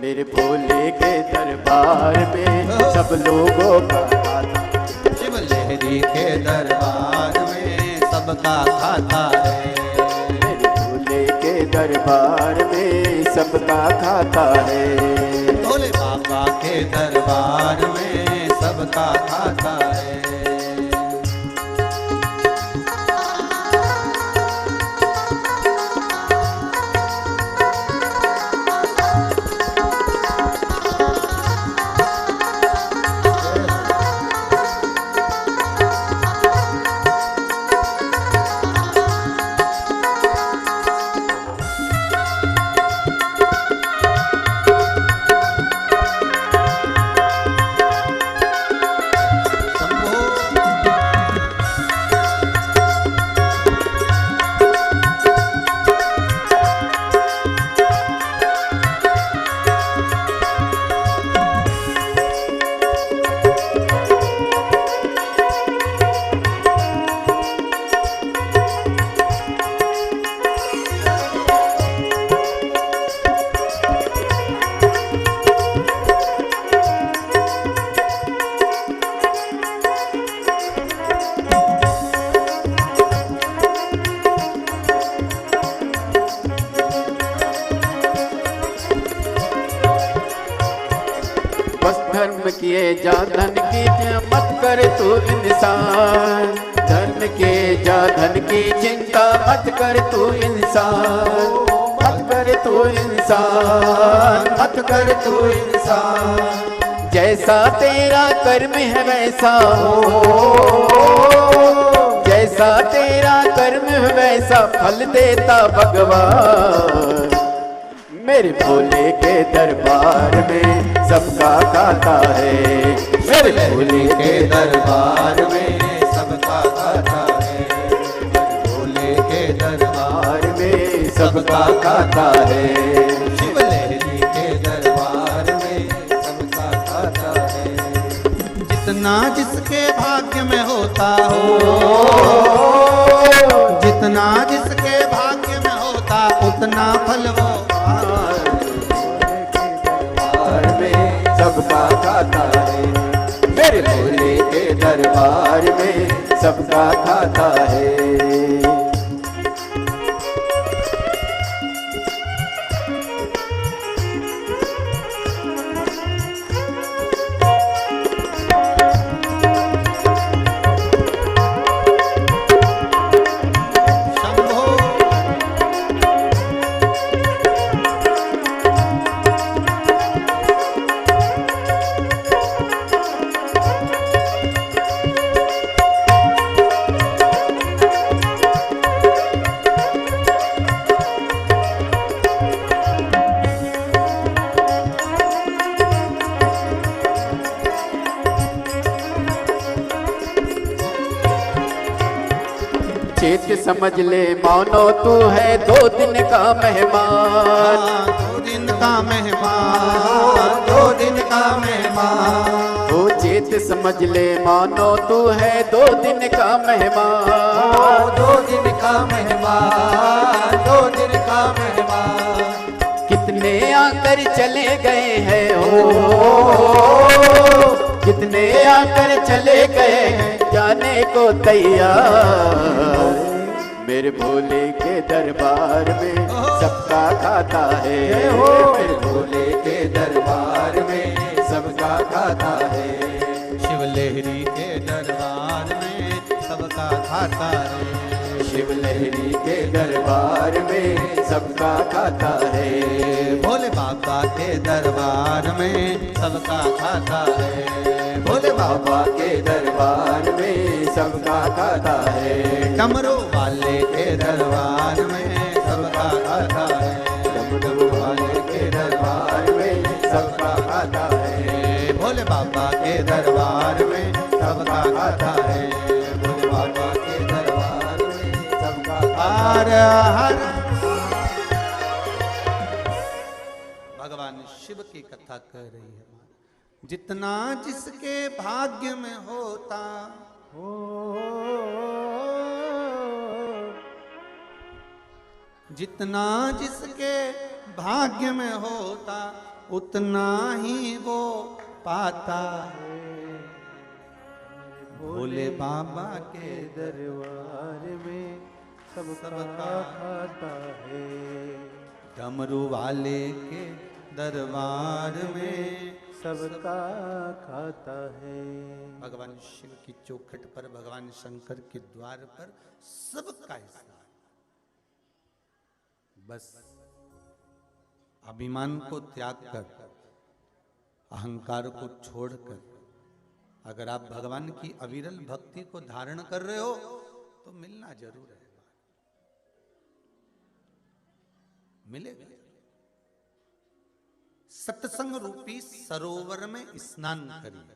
मेरे भोले के दरबार में सब लोगों का खाता। शिव लहरी के दरबार में सबका खाता है। मेरे भोले के दरबार में सबका खाता है। भोले बाबा के दरबार में सबका खाता है। धर्म किए जा धन की मत कर तू इंसान। धर्म के जा धन की चिंता मत कर तू इंसान। मत कर तू इंसान, मत कर तू इंसान। जैसा तेरा कर्म है वैसा हो, जैसा तेरा कर्म है वैसा फल देता भगवान। मेरे भोले के दरबार में सबका खाता है। मेरे भोले के दरबार में सबका खाता है। भोले के दरबार में सबका खाता है। शिव लहरी के दरबार में सबका खाता है। जितना जिसके भाग्य में होता हो, जितना जिसके भाग्य में होता उतना फल वो सबका खाता है। मेरे भोले के दरबार में सबका खाता है। चेत समझ ले मानो तू है 2 दिन का मेहमान। 2 दिन का मेहमान, 2 दिन का मेहमान। ओ चेत समझ ले मानो तू है 2 दिन का मेहमान। 2 दिन का मेहमान, 2 दिन का मेहमान। कितने आकर चले गए हैं हो, कितने आकर चले गए हैं जाने को तैयार। मेरे भोले के दरबार में सबका खाता है। मेरे भोले के दरबार में सबका खाता है। शिव लहरी के दरबार में सबका खाता है। शिव लहरी के दरबार में सबका खाता है। भोले बाबा के दरबार में सबका खाता है। भोले बाबा के दरबार में सबका खाता है। डमरू वाले के दरबार में सबका खाता है। डमरू वाले के दरबार में के दरबार में सबका खाता है, भोले बाबा के दरबार में सबका हर हर। भगवान शिव की कथा कर रही है। जितना जिसके भाग्य में होता हो, जितना जिसके भाग्य में होता उतना ही वो पाता है। भोले बाबा के दरबार में सबका खाता है, डमरू वाले के दरबार में सबका खाता है। भगवान शिव की चौखट पर, भगवान शंकर के द्वार पर सबका हिस्सा। बस अभिमान को त्याग कर, अहंकार को छोड़कर अगर आप भगवान की अविरल भक्ति को धारण कर रहे हो तो मिलना जरूर है, मिलेगा। सत्संग रूपी सरोवर में स्नान करिए।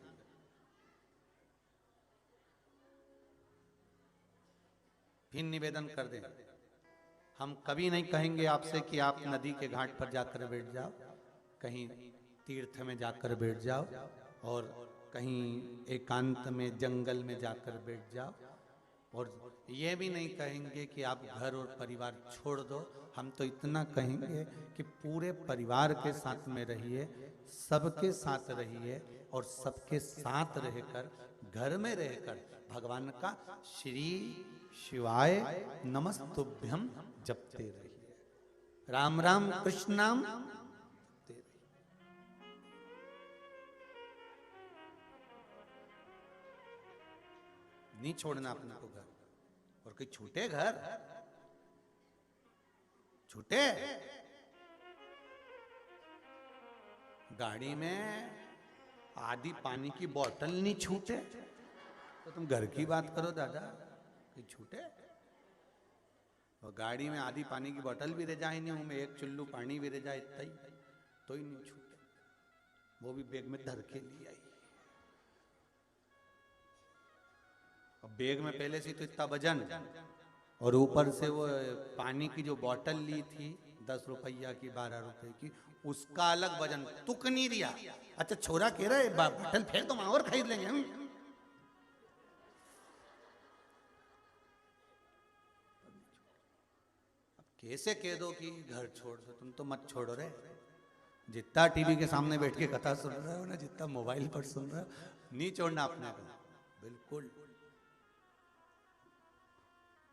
फिर निवेदन कर दें, हम कभी नहीं कहेंगे आपसे कि आप नदी के घाट पर जाकर बैठ जाओ, कहीं तीर्थ में जाकर बैठ जाओ, और कहीं एकांत में जंगल में जाकर बैठ जाओ, और ये भी नहीं कहेंगे कि आप घर और परिवार छोड़ दो। हम तो इतना कहेंगे कि पूरे परिवार के साथ में रहिए, सबके साथ रहिए, और सबके साथ रहकर, घर में रहकर भगवान का श्री शिवाय नमस्तुभ्यम जपते रहिए। राम राम कृष्ण नाम जपते रहिए। नहीं छोड़ना अपने को घर, और कोई छूटे घर, छूटे गाड़ी में आधी पानी की बोतल नहीं छूटे तो तुम घर की बात करो दादा, कोई छूटे। और गाड़ी में आधी पानी की बोतल भी रह जाए, नहीं हूं मैं, एक चुल्लू पानी भी रह जाए, इतना ही तो ही नहीं छूटे, वो भी बैग में धर के लिए आई। और बैग में पहले से तो इतना वजन, और ऊपर से वो पानी की जो बोतल ली थी 10 रुपया की 12 रुपए की, उसका अलग वजन, तुक नहीं दिया। अच्छा छोरा कह रहा है बोतल फेंक तो और खरीद लेंगे हम। अब कैसे कह दो कि घर छोड़ दो, तुम तो मत छोड़ो रे। जितना टीवी के सामने बैठ के कथा सुन रहे हो ना, जितना मोबाइल पर सुन रहे हो, नहीं छोड़ना अपने को, बिल्कुल।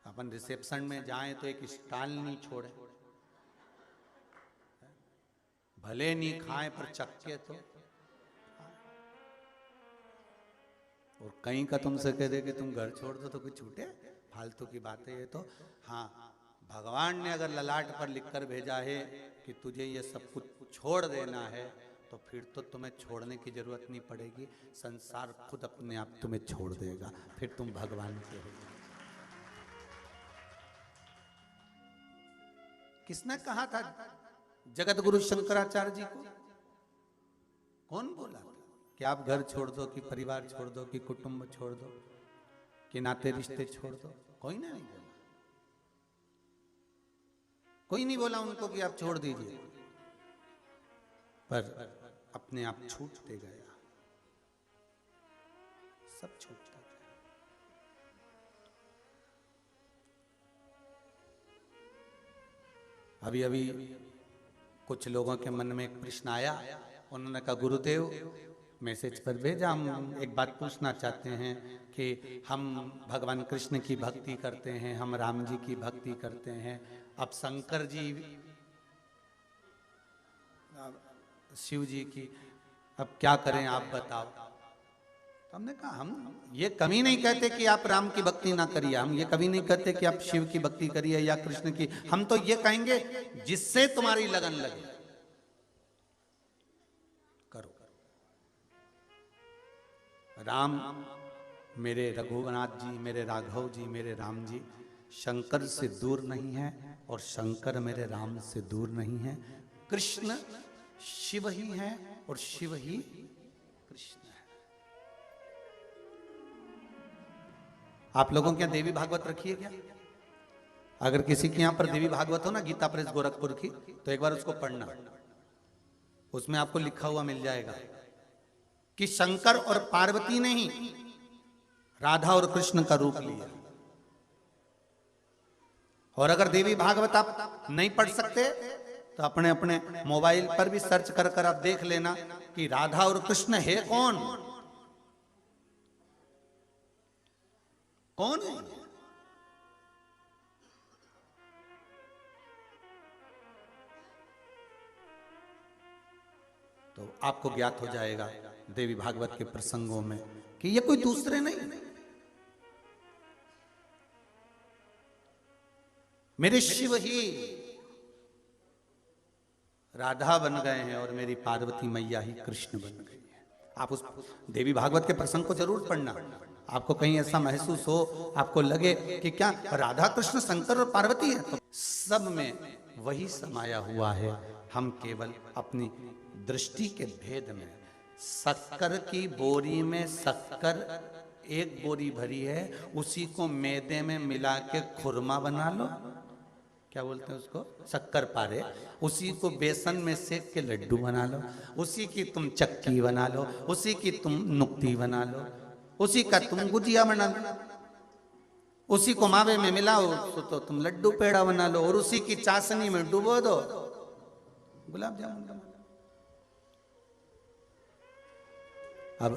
अपन रिसेप्शन में जाएं तो एक स्टाल नहीं छोड़े, भले नहीं खाएं पर चक्के तो। और कहीं का तुमसे कह दे कि तुम घर छोड़ दो तो कुछ छूटे, फालतू की बातें ये तो। हाँ, भगवान ने अगर ललाट पर लिखकर भेजा है कि तुझे ये सब कुछ छोड़ देना है, तो फिर तो तुम्हें छोड़ने की जरूरत नहीं पड़ेगी, संसार खुद अपने आप तुम्हें छोड़ देगा, फिर तुम भगवान के हो। किसने कहा था जगत गुरु शंकराचार्य जी को? कौन बोला था कि आप घर छोड़ दो, कि परिवार छोड़ दो, कि कुटुंब छोड़ दो, कि नाते रिश्ते छोड़ दो? कोई नहीं बोला, कोई नहीं बोला उनको कि आप छोड़ दीजिए, पर अपने आप छूटते गया, सब छूटता गया। अभी अभी कुछ लोगों के मन में एक प्रश्न आया, उन्होंने कहा गुरुदेव मैसेज पर भेजा, हम एक बात पूछना चाहते हैं कि हम भगवान कृष्ण की भक्ति करते हैं, हम राम जी की भक्ति करते हैं, अब शंकर जी, शिव जी की अब क्या करें आप बताओ। तो हमने कहा हम ये कभी नहीं कहते कि आप राम की भक्ति ना करिए, हम ये कभी नहीं कहते कि आप शिव की भक्ति करिए या कृष्ण की, हम तो ये कहेंगे जिससे तुम्हारी लगन लगे करो। राम मेरे रघुनाथ जी, मेरे राघव जी, मेरे राम जी शंकर से दूर नहीं है, और शंकर मेरे राम से दूर नहीं है। कृष्ण शिव ही है और शिव ही कृष्ण है। आप लोगों के यहाँ देवी भागवत रखी है क्या? अगर किसी के यहाँ पर देवी भागवत हो ना, गीता प्रेस गोरखपुर की, तो एक बार उसको पढ़ना। उसमें आपको लिखा हुआ मिल जाएगा कि शंकर और पार्वती ने ही राधा और कृष्ण का रूप लिया। और अगर देवी भागवत आप नहीं पढ़ सकते तो अपने अपने मोबाइल पर भी सर्च कर कर आप देख लेना कि राधा और कृष्ण है कौन कौन है। तो आपको ज्ञात हो जाएगा देवी भागवत के प्रसंगों में कि ये कोई दूसरे नहीं, मेरे शिव ही राधा बन गए हैं और मेरी पार्वती मैया ही कृष्ण बन गई है। आप उस देवी भागवत के प्रसंग को जरूर पढ़ना। आपको कहीं ऐसा महसूस हो, आपको लगे कि क्या राधा कृष्ण शंकर और पार्वती है, तो सब में वही समाया हुआ है। हम केवल अपनी दृष्टि के भेद में, शक्कर की बोरी में शक्कर एक बोरी भरी है, उसी को मैदे में मिला के खुरमा बना लो, क्या बोलते हैं उसको, शक्कर पारे, उसी को बेसन में सेक के लड्डू बना लो, उसी की तुम चक्की बना लो, उसी की तुम नुक्ती बना लो, उसी का तुम गुजिया बना लो, उसी को मावे में मिलाओ तो तुम लड्डू पेड़ा बना लो, और उसी की चाशनी में डुबो दो गुलाब जामुन बना लो। अब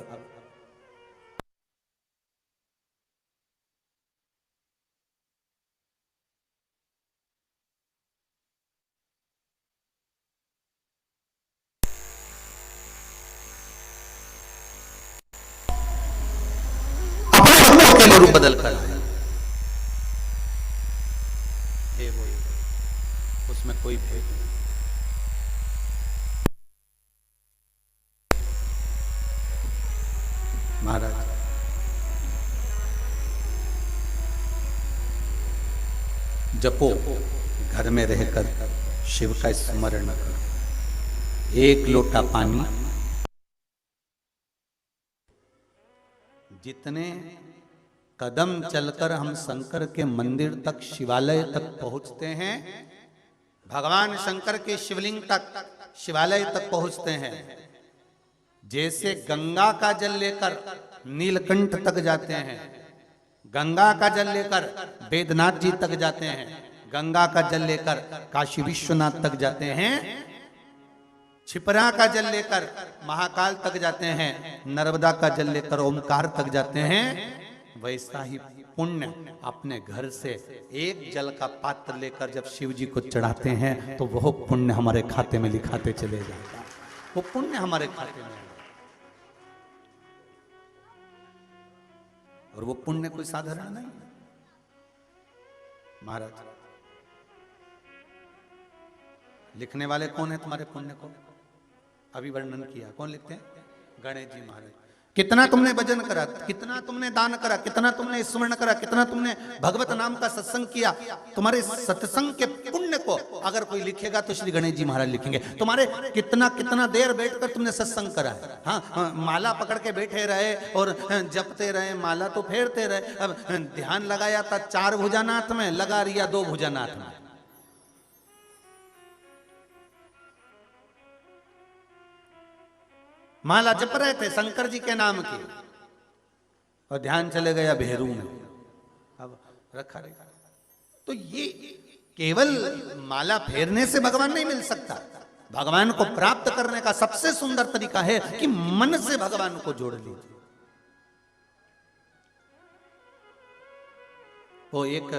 रूप बदल कर उसमें कोई भेद नहीं। महाराज जपो, घर में रहकर शिव का स्मरण करो। एक लोटा पानी, जितने कदम चलकर हम शंकर के मंदिर तक, शिवालय तक पहुंचते हैं, भगवान शंकर के शिवलिंग तक, शिवालय तक पहुंचते हैं, जैसे गंगा का जल लेकर नीलकंठ तक जाते हैं, गंगा का जल लेकर वेदनाथ जी तक जाते हैं, गंगा का जल लेकर काशी विश्वनाथ तक जाते हैं, छिपरा का जल लेकर महाकाल तक जाते हैं, नर्मदा का जल लेकर ओमकार तक जाते हैं, वैसा ही पुण्य अपने घर से एक जल का पात्र लेकर जब शिव जी को चढ़ाते हैं तो वह पुण्य हमारे खाते में लिखाते चले जाएगा। वो पुण्य हमारे खाते में, और वो पुण्य कोई साधारण नहीं। महाराज लिखने वाले कौन है तुम्हारे पुण्य को? अभी वर्णन किया, कौन लिखते हैं? गणेश जी महाराज। कितना तुमने भजन करा, कितना तुमने दान करा, कितना तुमने स्मरण करा, कितना तुमने भगवत नाम का सत्संग किया, तुम्हारे सत्संग के पुण्य को अगर कोई लिखेगा तो श्री गणेश जी महाराज लिखेंगे। तुम्हारे कितना कितना देर बैठकर तुमने सत्संग करा है। हाँ, माला पकड़ के बैठे रहे और जपते रहे, माला तो फेरते रहे, अब ध्यान लगाया था 4 भुजानाथ में, लगा रिया 2 भुजानाथ में। माला जप रहे थे शंकर जी के नाम की, और ध्यान चले गया भेरू में, अब रखा रहेगा। तो ये केवल माला फेरने से भगवान नहीं मिल सकता। भगवान को प्राप्त करने का सबसे सुंदर तरीका है कि मन से भगवान को जोड़ लीजिए। वो एक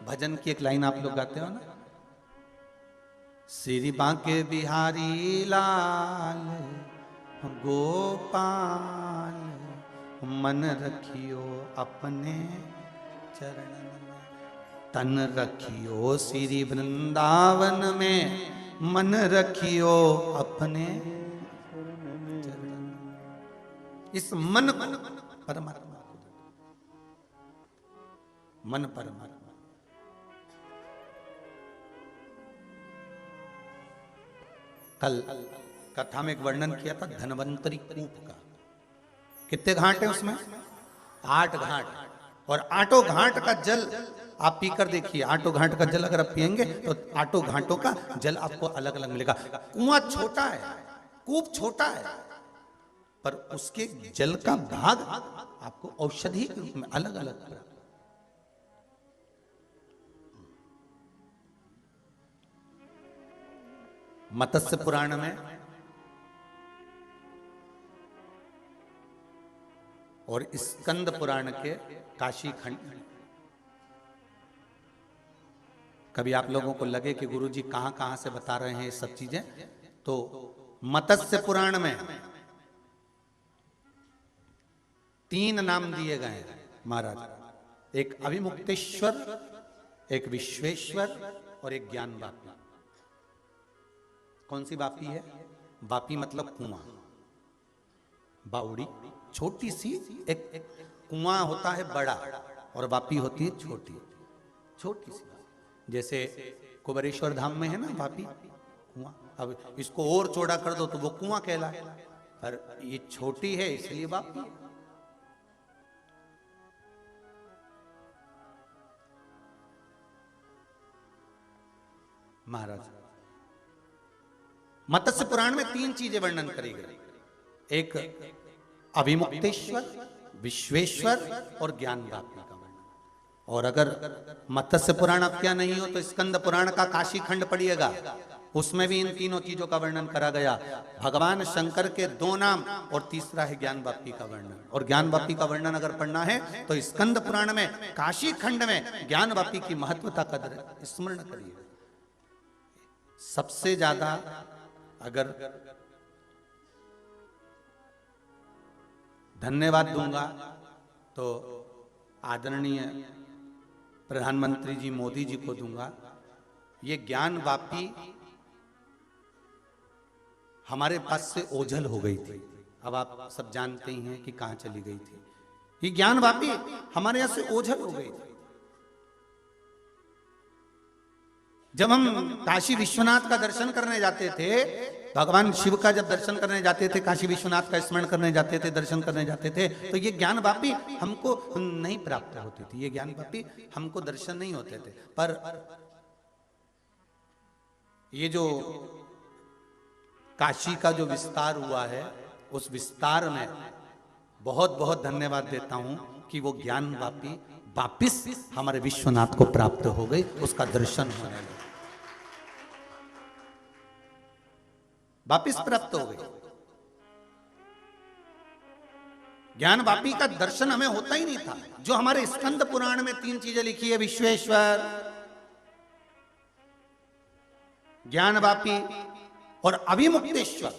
भजन की एक लाइन आप लोग गाते हो ना, श्री बांके बिहारी लाल गोपाल मन रखियो अपने चरण में, तन रखियो श्री वृंदावन में, मन रखियो अपने चरण में। इस मन को परमात्मा को, मन परमात्मा। कल कथा में एक वर्णन किया था धनवंतरी कूप का। कितने घाट है उसमें? 8 घाट। और आटो घाट का जल आप पीकर देखिए, आटो घाट का जल अगर आप पिएंगे तो आटो घाटों का जल आपको अलग अलग मिलेगा। कुआं छोटा है, कूप छोटा है, पर उसके जल का भाग आपको औषधि के रूप में अलग अलग। मत्स्य पुराण में और स्कंद पुराण के काशी खंड, कभी आप लोगों को लगे कि गुरुजी कहां कहां से बता रहे हैं ये सब चीजें, तो मत्स्य पुराण में 3 नाम दिए गए हैं महाराज। एक अभिमुक्तेश्वर, एक विश्वेश्वर और एक ज्ञान वापी। कौन सी वापी है? वापी मतलब कुआं, बावड़ी छोटी सी, एक कुआं होता है बड़ा और वापी होती है छोटी, छोटी सी। जैसे कुबेरेश्वर धाम में है ना वापी कुआं, अब इसको और चौड़ा कर दो तो वो कुआं कहलाए, पर ये छोटी है इसलिए वापी। महाराज मत्स्य पुराण में 3 चीजें वर्णन करी गई, एक अभिमुक्तेश्वर, विश्वेश्वर और ज्ञान वापी का वर्णन। और अगर मत्स्य पुराण अब क्या नहीं हो तो स्कंद पुराण का काशी खंड पढ़िएगा, उसमें भी इन तीनों चीजों का वर्णन करा गया। भगवान शंकर के 2 नाम और तीसरा है ज्ञान वापी का वर्णन। और ज्ञान वापी का वर्णन अगर पढ़ना है तो स्कंद पुराण में काशी खंड में ज्ञान वापी की महत्वता का स्मरण करिए। सबसे ज्यादा अगर धन्यवाद दूंगा तो आदरणीय प्रधानमंत्री जी मोदी जी को दूंगा। ये ज्ञान वापी हमारे पास से ओझल हो गई थी, अब आप सब जानते ही हैं कि कहां चली गई थी। ये ज्ञान वापी हमारे यहां से ओझल हो गई थी। जब हम काशी विश्वनाथ का दर्शन करने जाते थे, भगवान शिव का जब दर्शन करने जाते थे, काशी विश्वनाथ का स्मरण करने जाते थे, दर्शन करने जाते थे, तो ये ज्ञान वापी हमको नहीं प्राप्त होती थी, ये ज्ञान वापी हमको दर्शन नहीं होते थे। पर ये जो काशी का जो विस्तार हुआ है, उस विस्तार में बहुत बहुत धन्यवाद देता हूं कि वो ज्ञान वापी वापिस हमारे विश्वनाथ को प्राप्त हो गई, उसका दर्शन होने लगा, वापिस प्राप्त हो गई। ज्ञान वापी का दर्शन हमें होता ही नहीं था। जो हमारे स्कंद पुराण में 3 चीजें लिखी है, विश्वेश्वर, ज्ञान वापी और अभिमुक्तेश्वर,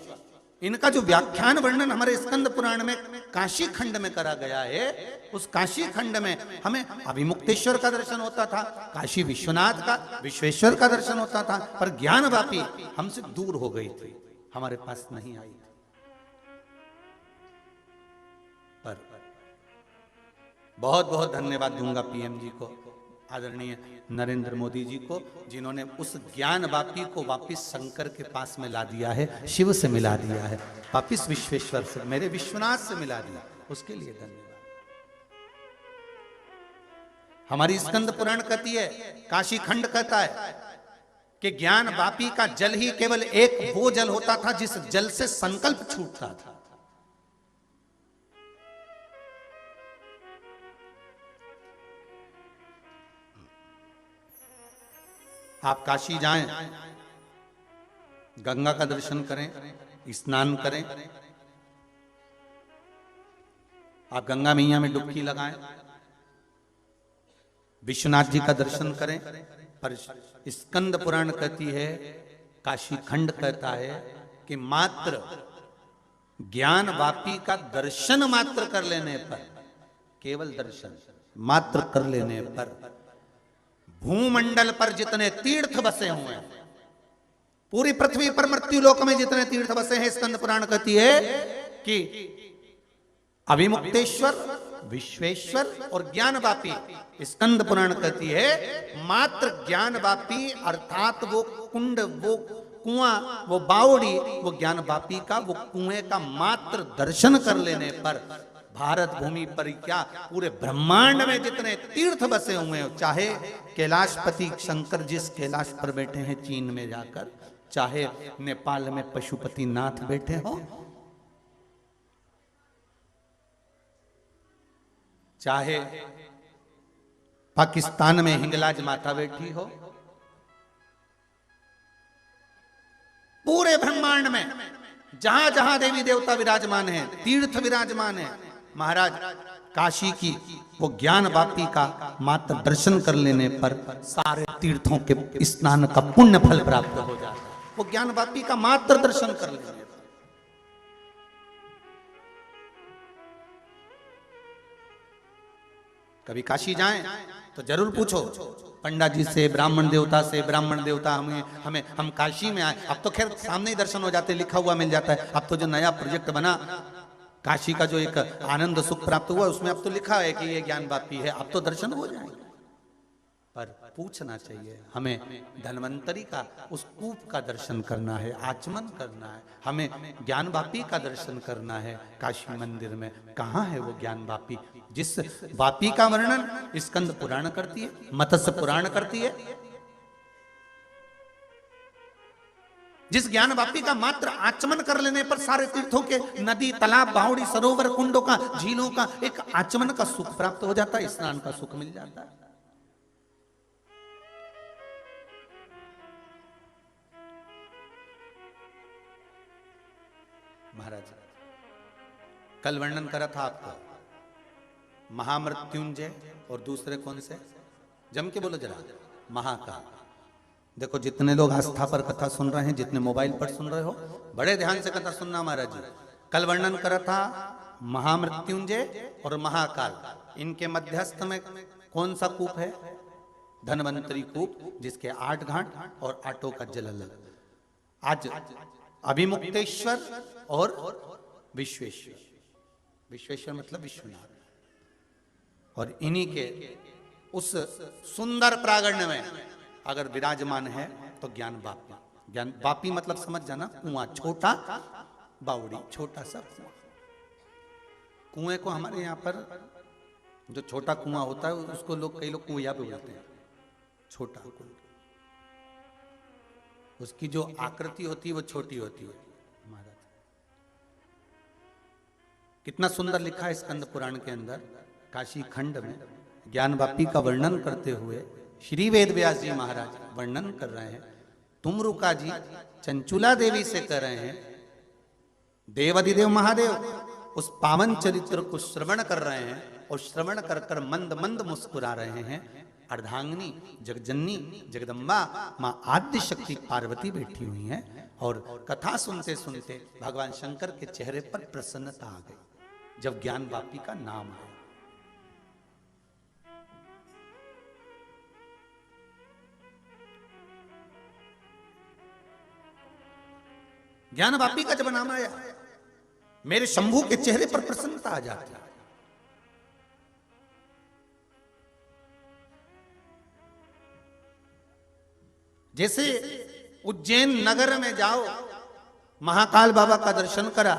इनका जो व्याख्यान वर्णन हमारे स्कंद पुराण में काशी खंड में करा गया है, उस काशी खंड में हमें अभिमुक्तेश्वर का दर्शन होता था, काशी विश्वनाथ का, विश्वेश्वर का दर्शन होता था, पर ज्ञान वापी हमसे दूर हो गई थी, हमारे पास नहीं आई थी। पर बहुत बहुत धन्यवाद दूंगा पीएम जी को, आदरणीय नरेंद्र मोदी जी को, जिन्होंने उस ज्ञान वापी को वापिस शंकर के पास में ला दिया है, शिव से मिला दिया है, वापिस विश्वेश्वर से, मेरे विश्वनाथ से मिला दिया, उसके लिए धन्यवाद। हमारी स्कंद पुराण कहती है, काशी खंड कहता है कि ज्ञान वापी का जल ही केवल एक वो जल होता था जिस जल से संकल्प छूटता था। आप काशी जाएं, गंगा का दर्शन करें, स्नान करें, आप गंगा मैया में डुबकी लगाएं, विश्वनाथ जी का दर्शन करें, पर स्कंद पुराण कहती है, काशी खंड कहता है कि मात्र ज्ञान वापी का दर्शन मात्र कर लेने पर, केवल दर्शन मात्र कर लेने पर, भूमंडल पर जितने तीर्थ बसे हुए हैं, पूरी पृथ्वी पर मृत्यु लोक में जितने तीर्थ बसे हैं, स्कंद पुराण कहती है कि अभिमुक्तेश्वर, विश्वेश्वर और ज्ञान वापी, स्कंद पुराण कहती है मात्र ज्ञान वापी अर्थात वो कुंड, वो कुआं, वो बावड़ी, वो ज्ञान वापी का, वो कुएं का मात्र दर्शन कर लेने पर भारत भूमि पर क्या पूरे ब्रह्मांड में जितने तीर्थ बसे हुए हो, चाहे कैलाशपति शंकर जिस कैलाश पर बैठे हैं चीन में जाकर, चाहे नेपाल में पशुपति नाथ बैठे हो, चाहे पाकिस्तान में हिंगलाज माता बैठी हो, पूरे ब्रह्मांड में जहां जहां देवी देवता विराजमान है, तीर्थ विराजमान है, महाराज काशी की वो ज्ञान वापी का मात्र दर्शन कर लेने पर सारे तीर्थों के स्नान का पुण्य फल प्राप्त हो जाता है। वो ज्ञान वापी का मात्र दर्शन कर लेने पर। कभी काशी जाएं तो जरूर पूछो पंडा जी से, ब्राह्मण देवता से, ब्राह्मण देवता हम काशी में आए। अब तो खैर सामने ही दर्शन हो जाते, लिखा हुआ मिल जाता है। अब तो जो नया प्रोजेक्ट बना काशी का, जो एक आनंद सुख प्राप्त हुआ, उसमें अब तो लिखा है कि ये ज्ञान वापी है, अब तो दर्शन हो जाएंगे। पर पूछना चाहिए, हमें धन्वंतरी का उस कूप का दर्शन करना है, आचमन करना है, हमें ज्ञान वापी का दर्शन करना है। काशी मंदिर में कहाँ है वो ज्ञान वापी, जिस वापी का वर्णन स्कंद पुराण करती है, मत्स्य पुराण करती है, जिस ज्ञान वापी का मात्र आचमन कर लेने पर सारे तीर्थों के नदी, तालाब, बावड़ी, सरोवर, कुंडों का, झीलों का एक आचमन का सुख प्राप्त हो जाता है, स्नान का सुख मिल जाता है। महाराज कल वर्णन करा था आपको महामृत्युंजय और दूसरे कौन से, जम के बोलो जरा, महाकाल। देखो जितने लोग आस्था पर कथा सुन रहे हैं, जितने मोबाइल पर सुन रहे हो, बड़े ध्यान से कथा सुनना महाराज जी। कल वर्णन करा था महामृत्युंजय और महाकाल, इनके मध्यस्थ में कौन सा कूप है, धन्वंतरी कूप, जिसके 8 घाट और 8 का जल अलग। आज अभिमुक्तेश्वर और विश्वेश्वर, विश्वेश्वर मतलब विश्वनाथ, और इन्हीं के उस सुंदर प्रांगण में अगर विराजमान है तो ज्ञान वापी। ज्ञान वापी मतलब समझ जाना, कुआं, छोटा बावड़ी, छोटा सा कुआं। कुएं को हमारे यहाँ पर जो छोटा कुआं होता है उसको लोग, कई लोग कुइया पे बोलते हैं, छोटा कुआं। उसकी जो आकृति होती है वो छोटी होती है। महाराज कितना सुंदर लिखा है स्कंद पुराण के अंदर, काशी खंड में ज्ञान वापी का वर्णन करते हुए श्री वेद व्यास जी महाराज वर्णन कर रहे हैं। तुमरुका जी चंचुला देवी से कर रहे हैं, देवाधिदेव महादेव उस पावन चरित्र को श्रवण कर रहे हैं, और श्रवण कर कर मंद मंद मुस्कुरा रहे हैं। अर्धांगिनी जगजननी जगदम्बा माँ आद्य शक्ति पार्वती बैठी हुई हैं, और कथा सुनते सुनते भगवान शंकर के चेहरे पर प्रसन्नता आ गई जब ज्ञान वापी का नाम आया। ज्ञान वापी का जब नाम आया, मेरे शंभू के चेहरे पर प्रसन्नता आ जाती है। जैसे उज्जैन नगर में जाओ, महाकाल बाबा का दर्शन करा,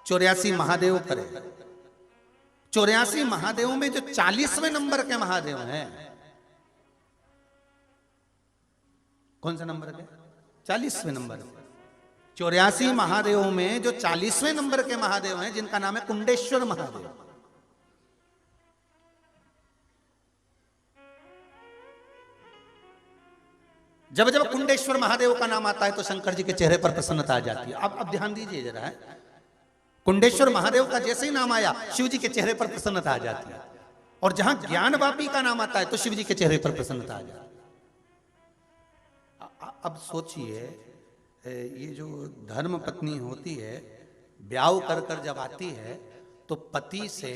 84 महादेव करे। 84 महादेवों में जो 40वें नंबर के महादेव हैं, कौन सा नंबर के? 40वें नंबर। 84 महादेवों में जो 40वें नंबर के महादेव हैं, जिनका नाम है कुंडेश्वर महादेव। जब जब कुंडेश्वर महादेव का नाम आता है तो शंकर जी के चेहरे पर प्रसन्नता आ जाती है। अब ध्यान दीजिए जरा, है कुंडेश्वर महादेव का जैसे ही नाम आया, शिव जी के चेहरे पर प्रसन्नता आ जाती है, और जहां ज्ञान वापी का नाम आता है तो शिव जी के चेहरे पर प्रसन्नता आ जाती है। अब सोचिए, ये जो धर्म पत्नी होती है, ब्याह कर कर जब आती है तो पति से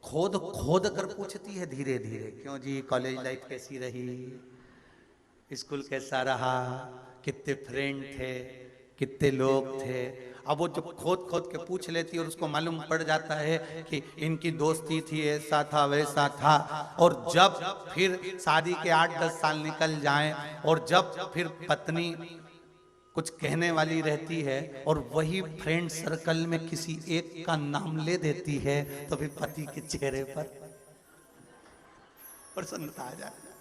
खोद खोद कर पूछती है धीरे धीरे, क्यों जी कॉलेज लाइफ कैसी रही, स्कूल कैसा रहा, कितने फ्रेंड थे, कितने लोग थे। अब वो जब खोद खोद के पूछ लेती है और उसको मालूम पड़ जाता है कि इनकी दोस्ती थी, ऐसा था वैसा था, और जब फिर शादी के 8-10 साल निकल जाएं और जब फिर पत्नी कुछ कहने वाली रहती है और वही फ्रेंड सर्कल में किसी एक का नाम ले देती है तो फिर पति के चेहरे पर प्रसन्नता आ जाती है।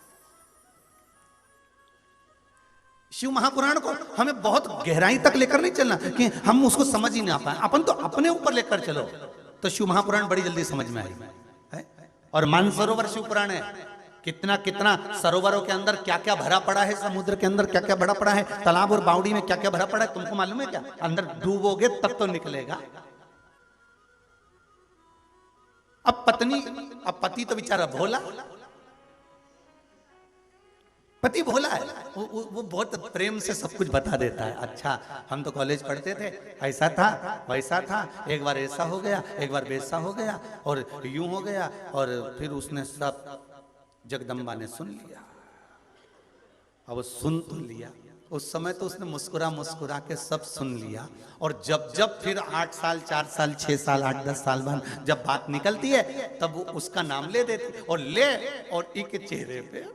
शिव महापुराण को हमें बहुत गहराई तक लेकर नहीं चलना कि हम उसको समझ ही ना पाए, अपन तो अपने ऊपर लेकर चलो तो शिव महापुराण बड़ी जल्दी समझ में आई। और मानसरोवर शिव पुराण है, कितना कितना सरोवरों के अंदर क्या क्या भरा पड़ा है, समुद्र के अंदर क्या क्या भरा पड़ा है, तालाब और बावड़ी में क्या क्या भरा पड़ा है, तुमको मालूम है क्या? अंदर डूबोगे तब तो निकलेगा। अब पति तो बेचारा भोला, पति भोला है, वो बहुत प्रेम से सब कुछ बता देता है। अच्छा हम तो कॉलेज पढ़ते थे, ऐसा था वैसा था, एक बार ऐसा हो गया, एक बार वैसा हो गया और यूं हो गया, और फिर उसने सब जगदम्बा ने सुन लिया। अब वो सुन तो लिया, उस समय तो उसने मुस्कुरा मुस्कुरा के सब सुन लिया, और जब जब फिर 8 साल 4 साल 6 साल 8-10 साल बाद जब बात निकलती है तब वो उसका नाम ले देती और ले और ई के चेहरे पे,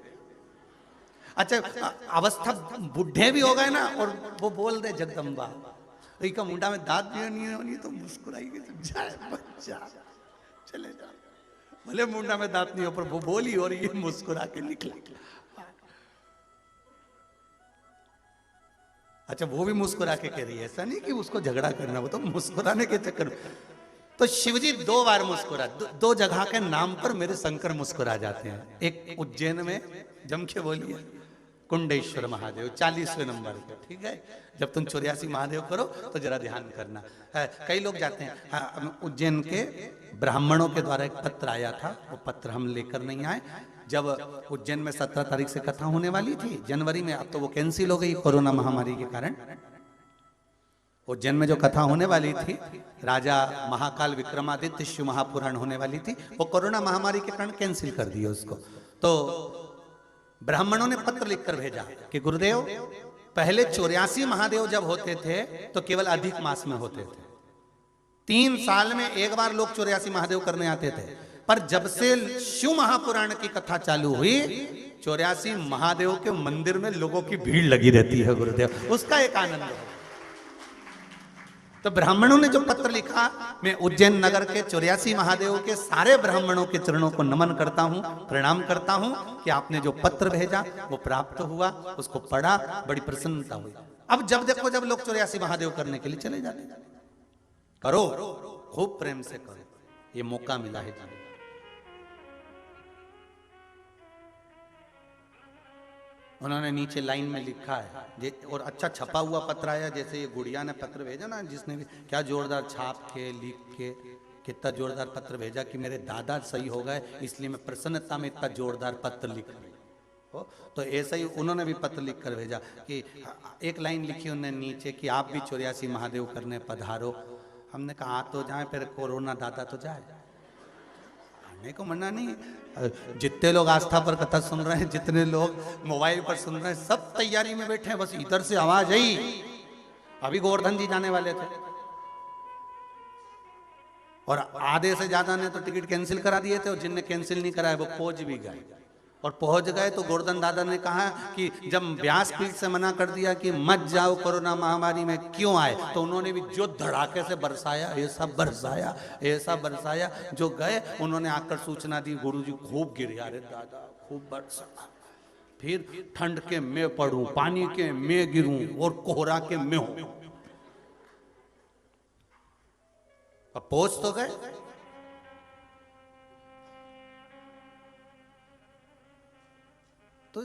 अच्छा अवस्था बुढ़े भी हो गए ना और वो बोल दे जगदम्बा, का मुंडा में दांत भी नहीं होनी तो मुस्कुराई जाए बच्चा चले जा, भले मुंडा में दांत नहीं हो पर वो बोली और ये मुस्कुरा के निकला। अच्छा वो भी मुस्कुरा के कह रही है, ऐसा नहीं कि उसको झगड़ा करना, वो तो मुस्कुराने के चक्कर में। तो शिवजी 2 बार मुस्कुरा, 2 जगह के नाम पर मेरे शंकर मुस्कुरा जाते हैं। एक उज्जैन में जम के बोलिए कुंडेश्वर महादेव 40वें नंबर पे, ठीक है। जब तुम 84 महादेव करो तो जरा ध्यान करना है। कई लोग जाते हैं, हाँ, उज्जैन के ब्राह्मणों के द्वारा एक पत्र आया था, वो पत्र हम लेकर नहीं आए। जब उज्जैन में 17 तारीख से कथा होने वाली थी जनवरी में, अब तो वो कैंसिल हो गई कोरोना महामारी के कारण। उज्जैन में जो कथा होने वाली थी, राजा महाकाल विक्रमादित्य शिव महापुराण होने वाली थी, वो कोरोना महामारी के कारण कैंसिल कर दिया उसको। तो ब्राह्मणों ने पत्र लिखकर भेजा कि गुरुदेव पहले 84 महादेव जब होते थे तो केवल अधिक मास में होते थे, 3 साल में एक बार लोग 84 महादेव करने आते थे, पर जब से शिव महापुराण की कथा चालू हुई 84 महादेव के मंदिर में लोगों की भीड़ लगी रहती है गुरुदेव, उसका एक आनंद है। तो ब्राह्मणों ने जो पत्र लिखा, मैं उज्जैन नगर के 84 महादेव के सारे ब्राह्मणों के चरणों को नमन करता हूं, प्रणाम करता हूं कि आपने जो पत्र भेजा वो प्राप्त हुआ, उसको पढ़ा, बड़ी प्रसन्नता हुई। अब जब देखो जब लोग 84 महादेव करने के लिए चले जाते, करो खूब प्रेम से करो, ये मौका मिला है जी। उन्होंने नीचे लाइन में लिखा है और अच्छा छपा हुआ पत्र आया, जैसे ये गुड़िया ने पत्र भेजा ना, जिसने भी क्या जोरदार छाप के लिख के कितना जोरदार पत्र भेजा कि मेरे दादा सही हो गए, इसलिए मैं प्रसन्नता में इतना जोरदार पत्र लिख रही हूँ। तो ऐसा ही उन्होंने भी पत्र लिख कर भेजा कि एक लाइन लिखी उन्होंने नीचे कि आप भी 84 महादेव करने पधारो। हमने कहा तो जाए, फिर कोरोना दादा तो जाए, आने को मना नहीं। जितने लोग आस्था पर कथा सुन रहे हैं, जितने लोग मोबाइल पर सुन रहे हैं, सब तैयारी में बैठे हैं, बस इधर से आवाज आई। अभी गोवर्धन जी जाने वाले थे और आधे से ज्यादा ने तो टिकट कैंसिल करा दिए थे, और जिनने कैंसिल नहीं कराया वो पहुंच भी गए। और पहुंच गए तो गोवर्धन दादा ने कहा कि जब व्यासपीठ से मना कर दिया कि मत जाओ कोरोना महामारी में, क्यों आए, तो उन्होंने भी जो धड़ाके से बरसाया, ऐसा बरसाया ऐसा बरसाया, जो गए उन्होंने आकर सूचना दी, गुरुजी खूब गिरे, अरे दादा खूब बरसा, फिर ठंड के मैं पड़ूं, पानी के मैं गिरूं और कोहरा के मैं हूं। अब पहुंच तो गए। तो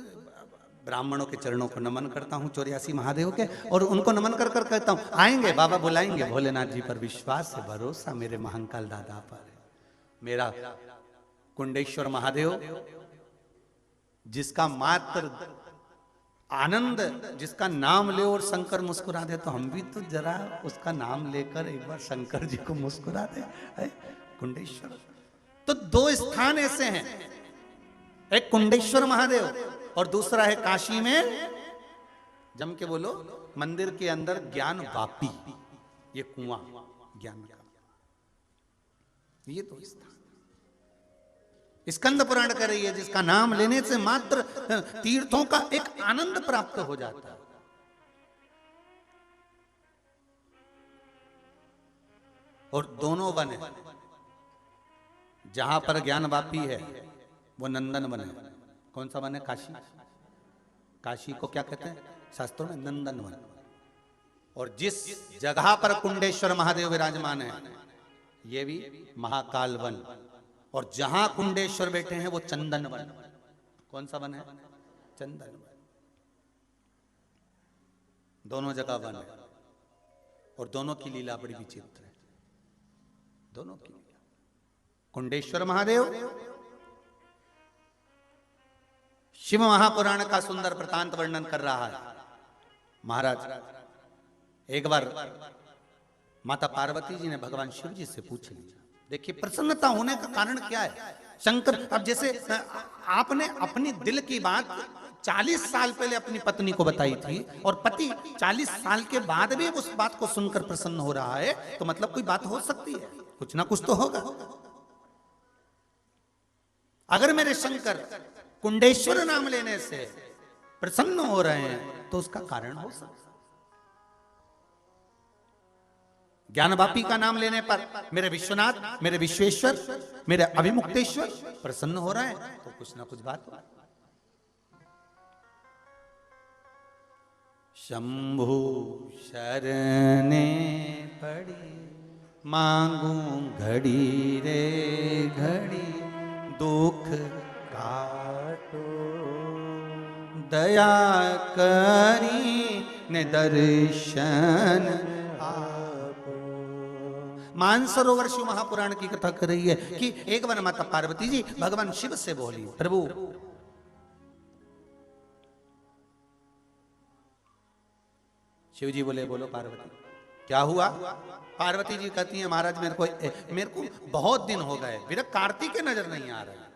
ब्राह्मणों के चरणों को नमन करता हूं, 84 महादेव के, और उनको नमन कर कर कहता हूं आएंगे बाबा बुलाएंगे। भोलेनाथ जी पर विश्वास है, भरोसा मेरे महाकाल दादा पर है। मेरा कुंडेश्वर महादेव जिसका मात्र आनंद, जिसका नाम ले और शंकर मुस्कुरा दे, तो हम भी तो जरा उसका नाम लेकर एक बार शंकर जी को मुस्कुरा दे। कुंडेश्वर तो 2 स्थान ऐसे हैं, एक कुंडेश्वर महादेव और दूसरा है काशी में, जम के बोलो, मंदिर के अंदर ज्ञान वापी, ये कुआं ज्ञान का, ये 2 स्थान स्कंद पुराण कर रही है, जिसका नाम लेने से मात्र तीर्थों का एक आनंद प्राप्त हो जाता है। और दोनों वन है। जहां पर ज्ञान वापी है वो नंदन वन है। कौन सा वन है? काशी। काशी को क्या कहते हैं शास्त्रों में? नंदन वन। और जिस जगह पर कुंडेश्वर महादेव विराजमान है ये भी महाकाल वन। और जहां कुंडेश्वर बैठे हैं वो चंदन वन। कौन सा वन है? चंदन वन। दोनों जगह वन है और दोनों की लीला बड़ी विचित्र है। दोनों की लीला। कुंडेश्वर महादेव शिव महापुराण का सुंदर वृतांत वर्णन कर रहा है। महाराज एक बार माता पार्वती जी ने भगवान शिव जी से पूछ लिया। देखिए प्रसन्नता होने का कारण क्या है? शंकर, अब जैसे आपने अपनी दिल की बात 40 साल पहले अपनी पत्नी को बताई थी और पति 40 साल के बाद भी उस बात को सुनकर प्रसन्न हो रहा है, तो मतलब कोई बात हो सकती है, कुछ ना कुछ तो होगा। अगर मेरे शंकर कुंडेश्वर नाम लेने से प्रसन्न हो रहे हैं तो उसका कारण हो सकता है। ज्ञानवापी का नाम लेने पर मेरे विश्वनाथ, मेरे विश्वेश्वर, मेरे अभिमुक्तेश्वर प्रसन्न हो रहे हैं तो कुछ ना कुछ बात हो। शंभु शरणे पड़ी मांगू घड़ी रे घड़ी दुख काटो दया करी ने दर्शन आपो। मानसरोवर शिव महापुराण की कथा कर रही है कि एक बार माता पार्वती जी भगवान शिव से बोली, प्रभु शिव जी बोले बोलो पार्वती क्या हुआ? पार्वती जी कहती है महाराज मेरे को बहुत दिन हो गए मेरा कार्तिक के नजर नहीं आ रहा।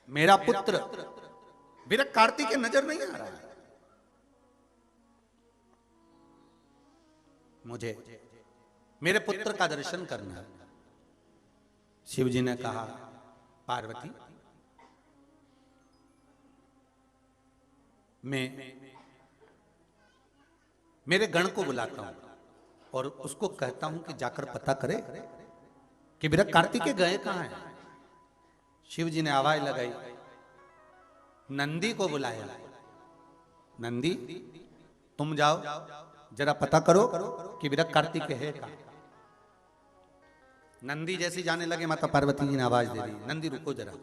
मेरा पुत्र मेरा कार्तिक के नजर नहीं आ रहा है। मुझे मेरे पुत्र का दर्शन करना है। शिव जी ने कहा पार्वती मैं मेरे गण को बुलाता हूं और उसको कहता हूं कि जाकर पता करे कि मेरा कार्तिक गए कहां है। शिव जी ने आवाज लगाई, नंदी को बुलाया। नंदी तुम जाओ जरा पता करो कि मेरा कार्तिक है कहां। नंदी जैसी जाने लगे माता पार्वती जी ने आवाज दे दी, नंदी रुको जरा।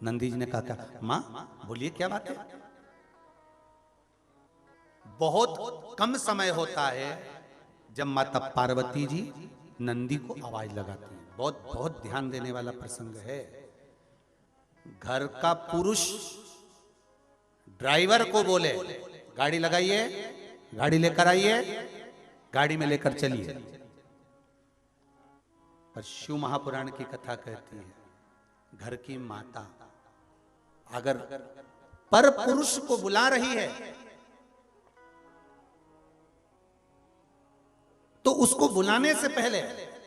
नंदी जी ने कहा क्या? मां बोलिए क्या बात है? बहुत कम समय होता है जब माता पार्वती जी नंदी को आवाज लगाती है। बहुत बहुत ध्यान देने वाला प्रसंग है। घर का पुरुष ड्राइवर को बोले गाड़ी लगाइए, गाड़ी लेकर आइए, गाड़ी में लेकर चलिए। पर शिव महापुराण की कथा कहती है घर की माता अगर पर पुरुष को बुला रही है तो उसको बुलाने से पहले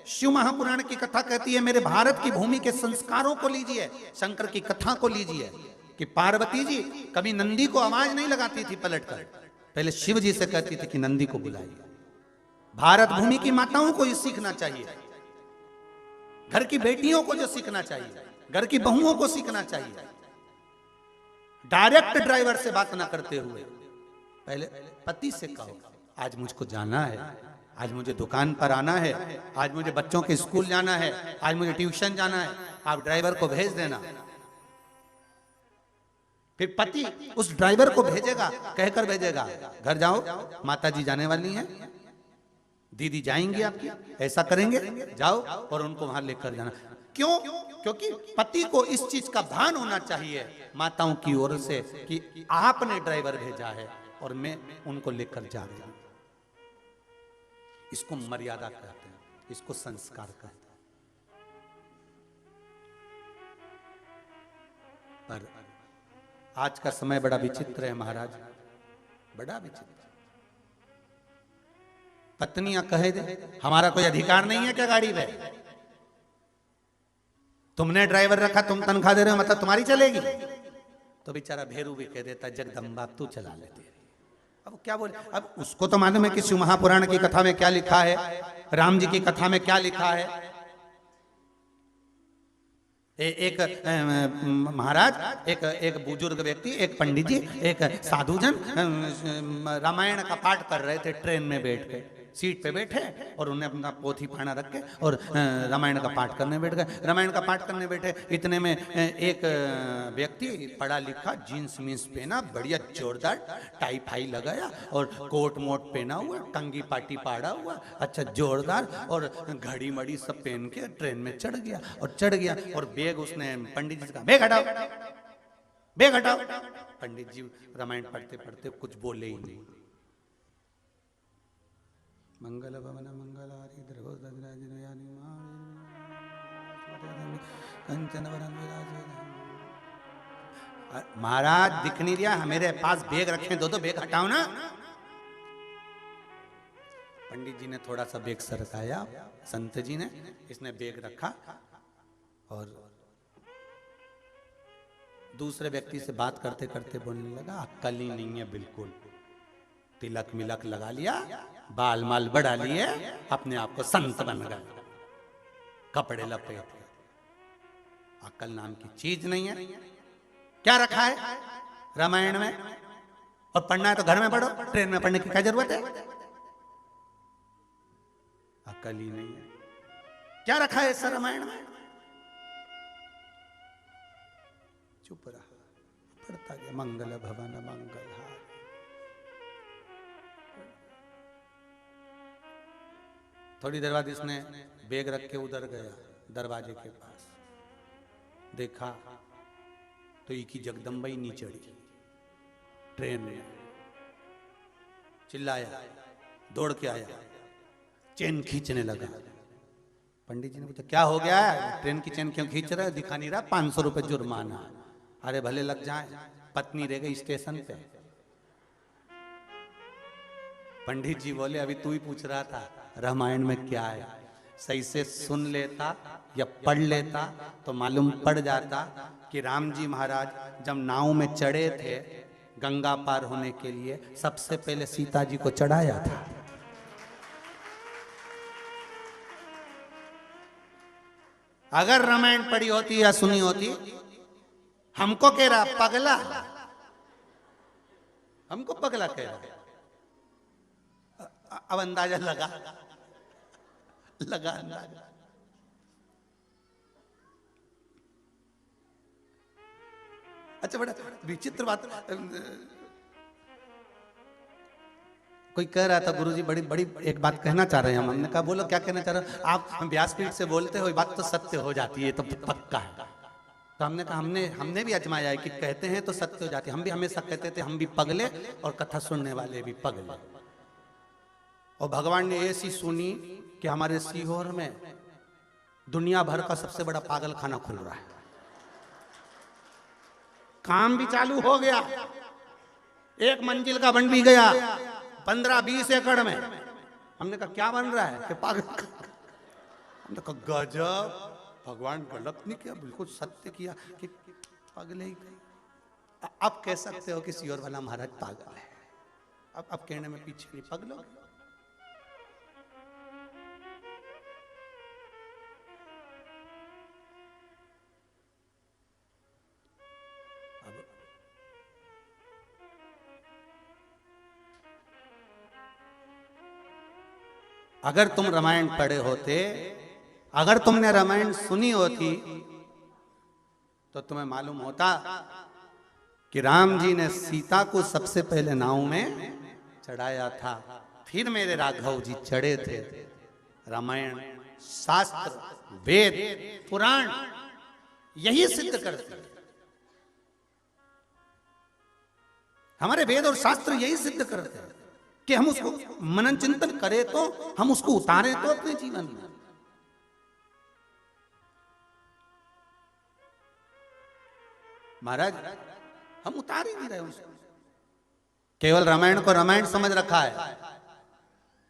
शिव महापुराण की कथा कहती है मेरे भारत की भूमि के संस्कारों को लीजिए, शंकर की कथा को लीजिए कि पार्वती जी कभी नंदी को आवाज नहीं लगाती थी पलटकर, पहले शिव जी से कहती थी कि नंदी को बुलाइए। भारत भूमि की माताओं को ये सीखना चाहिए, घर की बेटियों को जो सीखना चाहिए, घर की बहुओं को सीखना चाहिए। डायरेक्ट ड्राइवर से बात ना करते हुए पहले पति से कहो आज मुझको जाना है, आज मुझे दुकान पर आना है, आज मुझे बच्चों के स्कूल जाना है, आज मुझे ट्यूशन जाना है, आप ड्राइवर को भेज देना। फिर पति उस ड्राइवर को भेजेगा, कहकर भेजेगा घर जाओ माता जी जाने वाली हैं, दीदी जाएंगी आपकी, ऐसा करेंगे, जाओ और उनको वहां लेकर जाना। क्यों? क्योंकि पति को इस चीज का भान होना चाहिए माताओं की ओर से कि आपने ड्राइवर भेजा है और मैं उनको लेकर जा रही हूं। इसको मर्यादा कहते हैं, इसको संस्कार कहते हैं। पर आज का समय बड़ा विचित्र है महाराज, बड़ा विचित्र। पत्नियां कहे दे हमारा कोई अधिकार नहीं है क्या गाड़ी में? तुमने ड्राइवर रखा, तुम तनख्वाह दे रहे हो मतलब तुम्हारी चलेगी? तो बेचारा भेरू भी कह देता जगदम्बा तू चला लेती, अब क्या बोले, अब उसको तो मालूम है कि शिव महापुराण की कथा में क्या लिखा है, राम जी की कथा में क्या लिखा है। एक महाराज, एक बुजुर्ग व्यक्ति, एक पंडित जी, एक साधुजन रामायण का पाठ कर रहे थे ट्रेन में बैठ के, सीट पे बैठे और उन्हें अपना पोथी पाना रख के और रामायण का पाठ करने बैठ गए। रामायण का पाठ करने बैठे, इतने में एक व्यक्ति पढ़ा लिखा, जीन्स मीन्स पहना, बढ़िया जोरदार टाई फाई लगाया और कोट मोट पहना हुआ, टंगी पाटी पाड़ा हुआ, अच्छा जोरदार, और घड़ी मड़ी सब पहन के ट्रेन में चढ़ गया और बैग उसने पंडित जी का, बैग हटाओ बैग हटाओ। पंडित जी रामायण पढ़ते पढ़ते कुछ बोले ही नहीं। मंगल भवन मंगलारी कंचन वरन महाराज दिख नहीं दिया, मेरे पास बैग रखे, दो बैग हटाओ ना। पंडित जी ने थोड़ा सा बैग सरकाया, संत जी ने, इसने बैग रखा और दूसरे व्यक्ति से बात करते करते बोलने लगा, अक्कल ही नहीं है बिल्कुल, तिलक मिलक लगा लिया, बाल माल बढ़ा लिए, अपने आप को संत बन गए, कपड़े लपेट, अक्ल नाम की चीज नहीं है। क्या रखा है रामायण में, और पढ़ना है तो घर में पढ़ो, ट्रेन में पढ़ने की क्या जरूरत है, अक्ल ही नहीं है। क्या रखा है सर रामायण में, चुप रहा, पढ़ता गया, मंगल भवन मंगल हार। थोड़ी देर बाद इसने बैग रख के उधर गया दरवाजे के पास, देखा तो एक ही जगदम्बा ही नहीं चढ़ी ट्रेन में, चिल्लाया, दौड़ के आया, चेन खींचने लगा। पंडित जी ने पूछा क्या हो गया है, ट्रेन की चेन क्यों खींच रहा है, दिखा नहीं रहा, 500 रुपए जुर्माना। अरे भले लग जाए, पत्नी रह गई स्टेशन पे। पंडित जी बोले अभी तू ही पूछ रहा था रामायण में क्या है, सही से सुन लेता या पढ़ लेता तो मालूम पड़ जाता कि राम जी महाराज जब नाव में चढ़े थे गंगा पार होने के लिए, सबसे पहले सीता जी को चढ़ाया था। अगर रामायण पढ़ी होती या सुनी होती, हमको कह रहा पगला, हमको पगला कह रहा। अब अंदाजा लगा अंदाजा। अच्छा बड़ा विचित्र बात, कोई कह रहा था गुरुजी बड़ी बड़ी एक बात कहना चाह रहे हैं हम। हमने कहा बोलो क्या कहना चाह रहे हो आप, व्यासपीठ से बोलते हो, बात तो सत्य हो जाती है, तो पक्का है। तो हमने कहा हमने भी आजमाया है कि कहते हैं तो सत्य हो जाती है। हम भी हमेशा कहते थे हम भी पगले और कथा सुनने वाले भी पगले, और भगवान ने ऐसी सुनी कि हमारे सीहोर में दुनिया भर का सबसे बड़ा पागल खाना खुल रहा है, काम भी चालू हो गया, 1 मंजिल का बन भी गया 15-20 एकड़ में। हमने कहा क्या बन रहा है कि पागल। हमने कहा गजब, भगवान गलत नहीं किया, बिल्कुल सत्य किया कि पागल ही। अब कह सकते हो कि सीहोर वाला महाराज पागल है, अब कहने में पीछे नहीं, पगलो। अगर तुम रामायण पढ़े होते, अगर तुमने रामायण सुनी होती तो तुम्हें मालूम होता कि राम जी ने सीता को सबसे पहले नाव में चढ़ाया था, फिर मेरे राघव जी चढ़े थे। रामायण शास्त्र वेद पुराण यही सिद्ध करते हैं, हमारे वेद और शास्त्र यही सिद्ध करते हैं कि हम उसको मनन चिंतन करें तो हम उसको उतारें तो अपने जीवन में। महाराज हम उतार ही नहीं रहे उसको। केवल रामायण को रामायण समझ रखा है,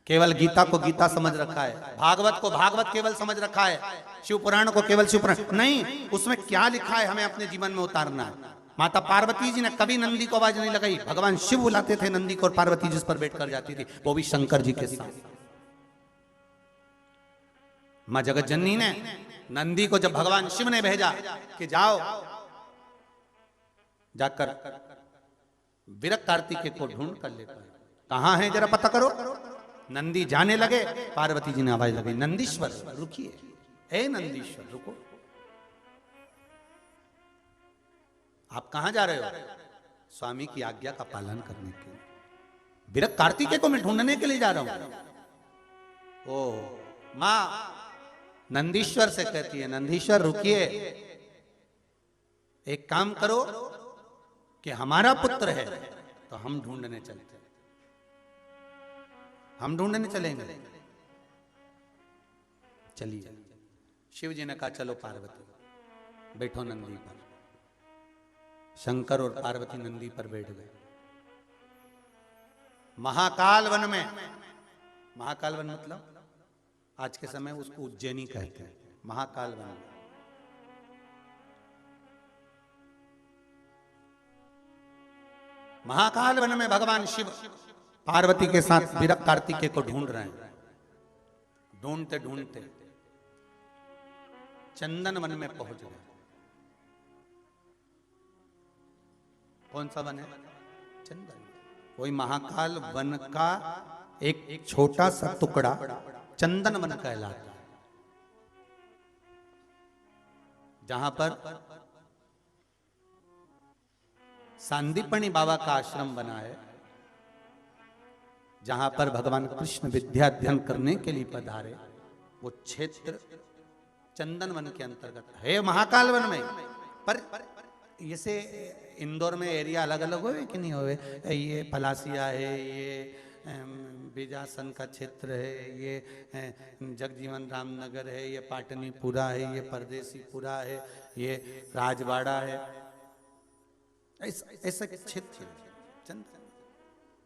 केवल गीता को गीता समझ रखा है, भागवत को भागवत केवल समझ रखा है, शिव पुराण को केवल शिव पुराण नहीं। उसमें क्या लिखा है हमें अपने जीवन में उतारना है। माता पार्वती जी ने कभी नंदी को आवाज नहीं लगाई, भगवान शिव बुलाते थे नंदी को और पार्वती जिस पर बैठ कर जाती थी, वो भी शंकर जी के साथ। मां जगत जननी ने नंदी को जब भगवान शिव ने भेजा कि जाओ जाकर विरक कार्तिकेय को ढूंढ कर लेकर, कहां है जरा पता करो। नंदी जाने लगे, पार्वती जी ने आवाज लगाई, नंदीश्वर रुकिए, हे नंदीश्वर रुको, आप कहां जा रहे हो? स्वामी की आज्ञा का पालन करने के लिए, विरक कार्तिकेय को मैं ढूंढने के लिए जा रहा हूं। ओ मां नंदीश्वर से कहती है, नंदीश्वर रुकिए, एक काम करो कि हमारा पुत्र है तो हम ढूंढने चलते, हम ढूंढने चलेंगे, चलिए। शिव जी ने कहा चलो पार्वती बैठो नंदी पर। शंकर और पार्वती नंदी पर बैठ गए। महाकाल वन में, महाकाल वन मतलब आज के समय उसको उज्जैनी कहते हैं, महाकाल वन। महाकाल वन में भगवान शिव पार्वती के साथ विरक कार्तिकेय को ढूंढ रहे हैं। ढूंढते ढूंढते चंदन वन में पहुंच गए। कौन सा वन है? चंदन। वही महाकाल वन का एक छोटा सा टुकड़ा चंदन वन कहलाता है, जहां पर सांदीपनी बाबा का आश्रम बना है, जहां पर भगवान कृष्ण विद्या अध्ययन करने के लिए पधारे। वो क्षेत्र चंदन वन के अंतर्गत है, महाकाल वन में। पर जैसे इंदौर में एरिया अलग अलग हुए कि नहीं हुए, ये पलासिया है, ये बीजासन का क्षेत्र है, ये जगजीवन रामनगर है, ये पाटनीपुरा है, ये परदेसीपुरा है, ये राजवाड़ा है, ऐसा क्षेत्र चंद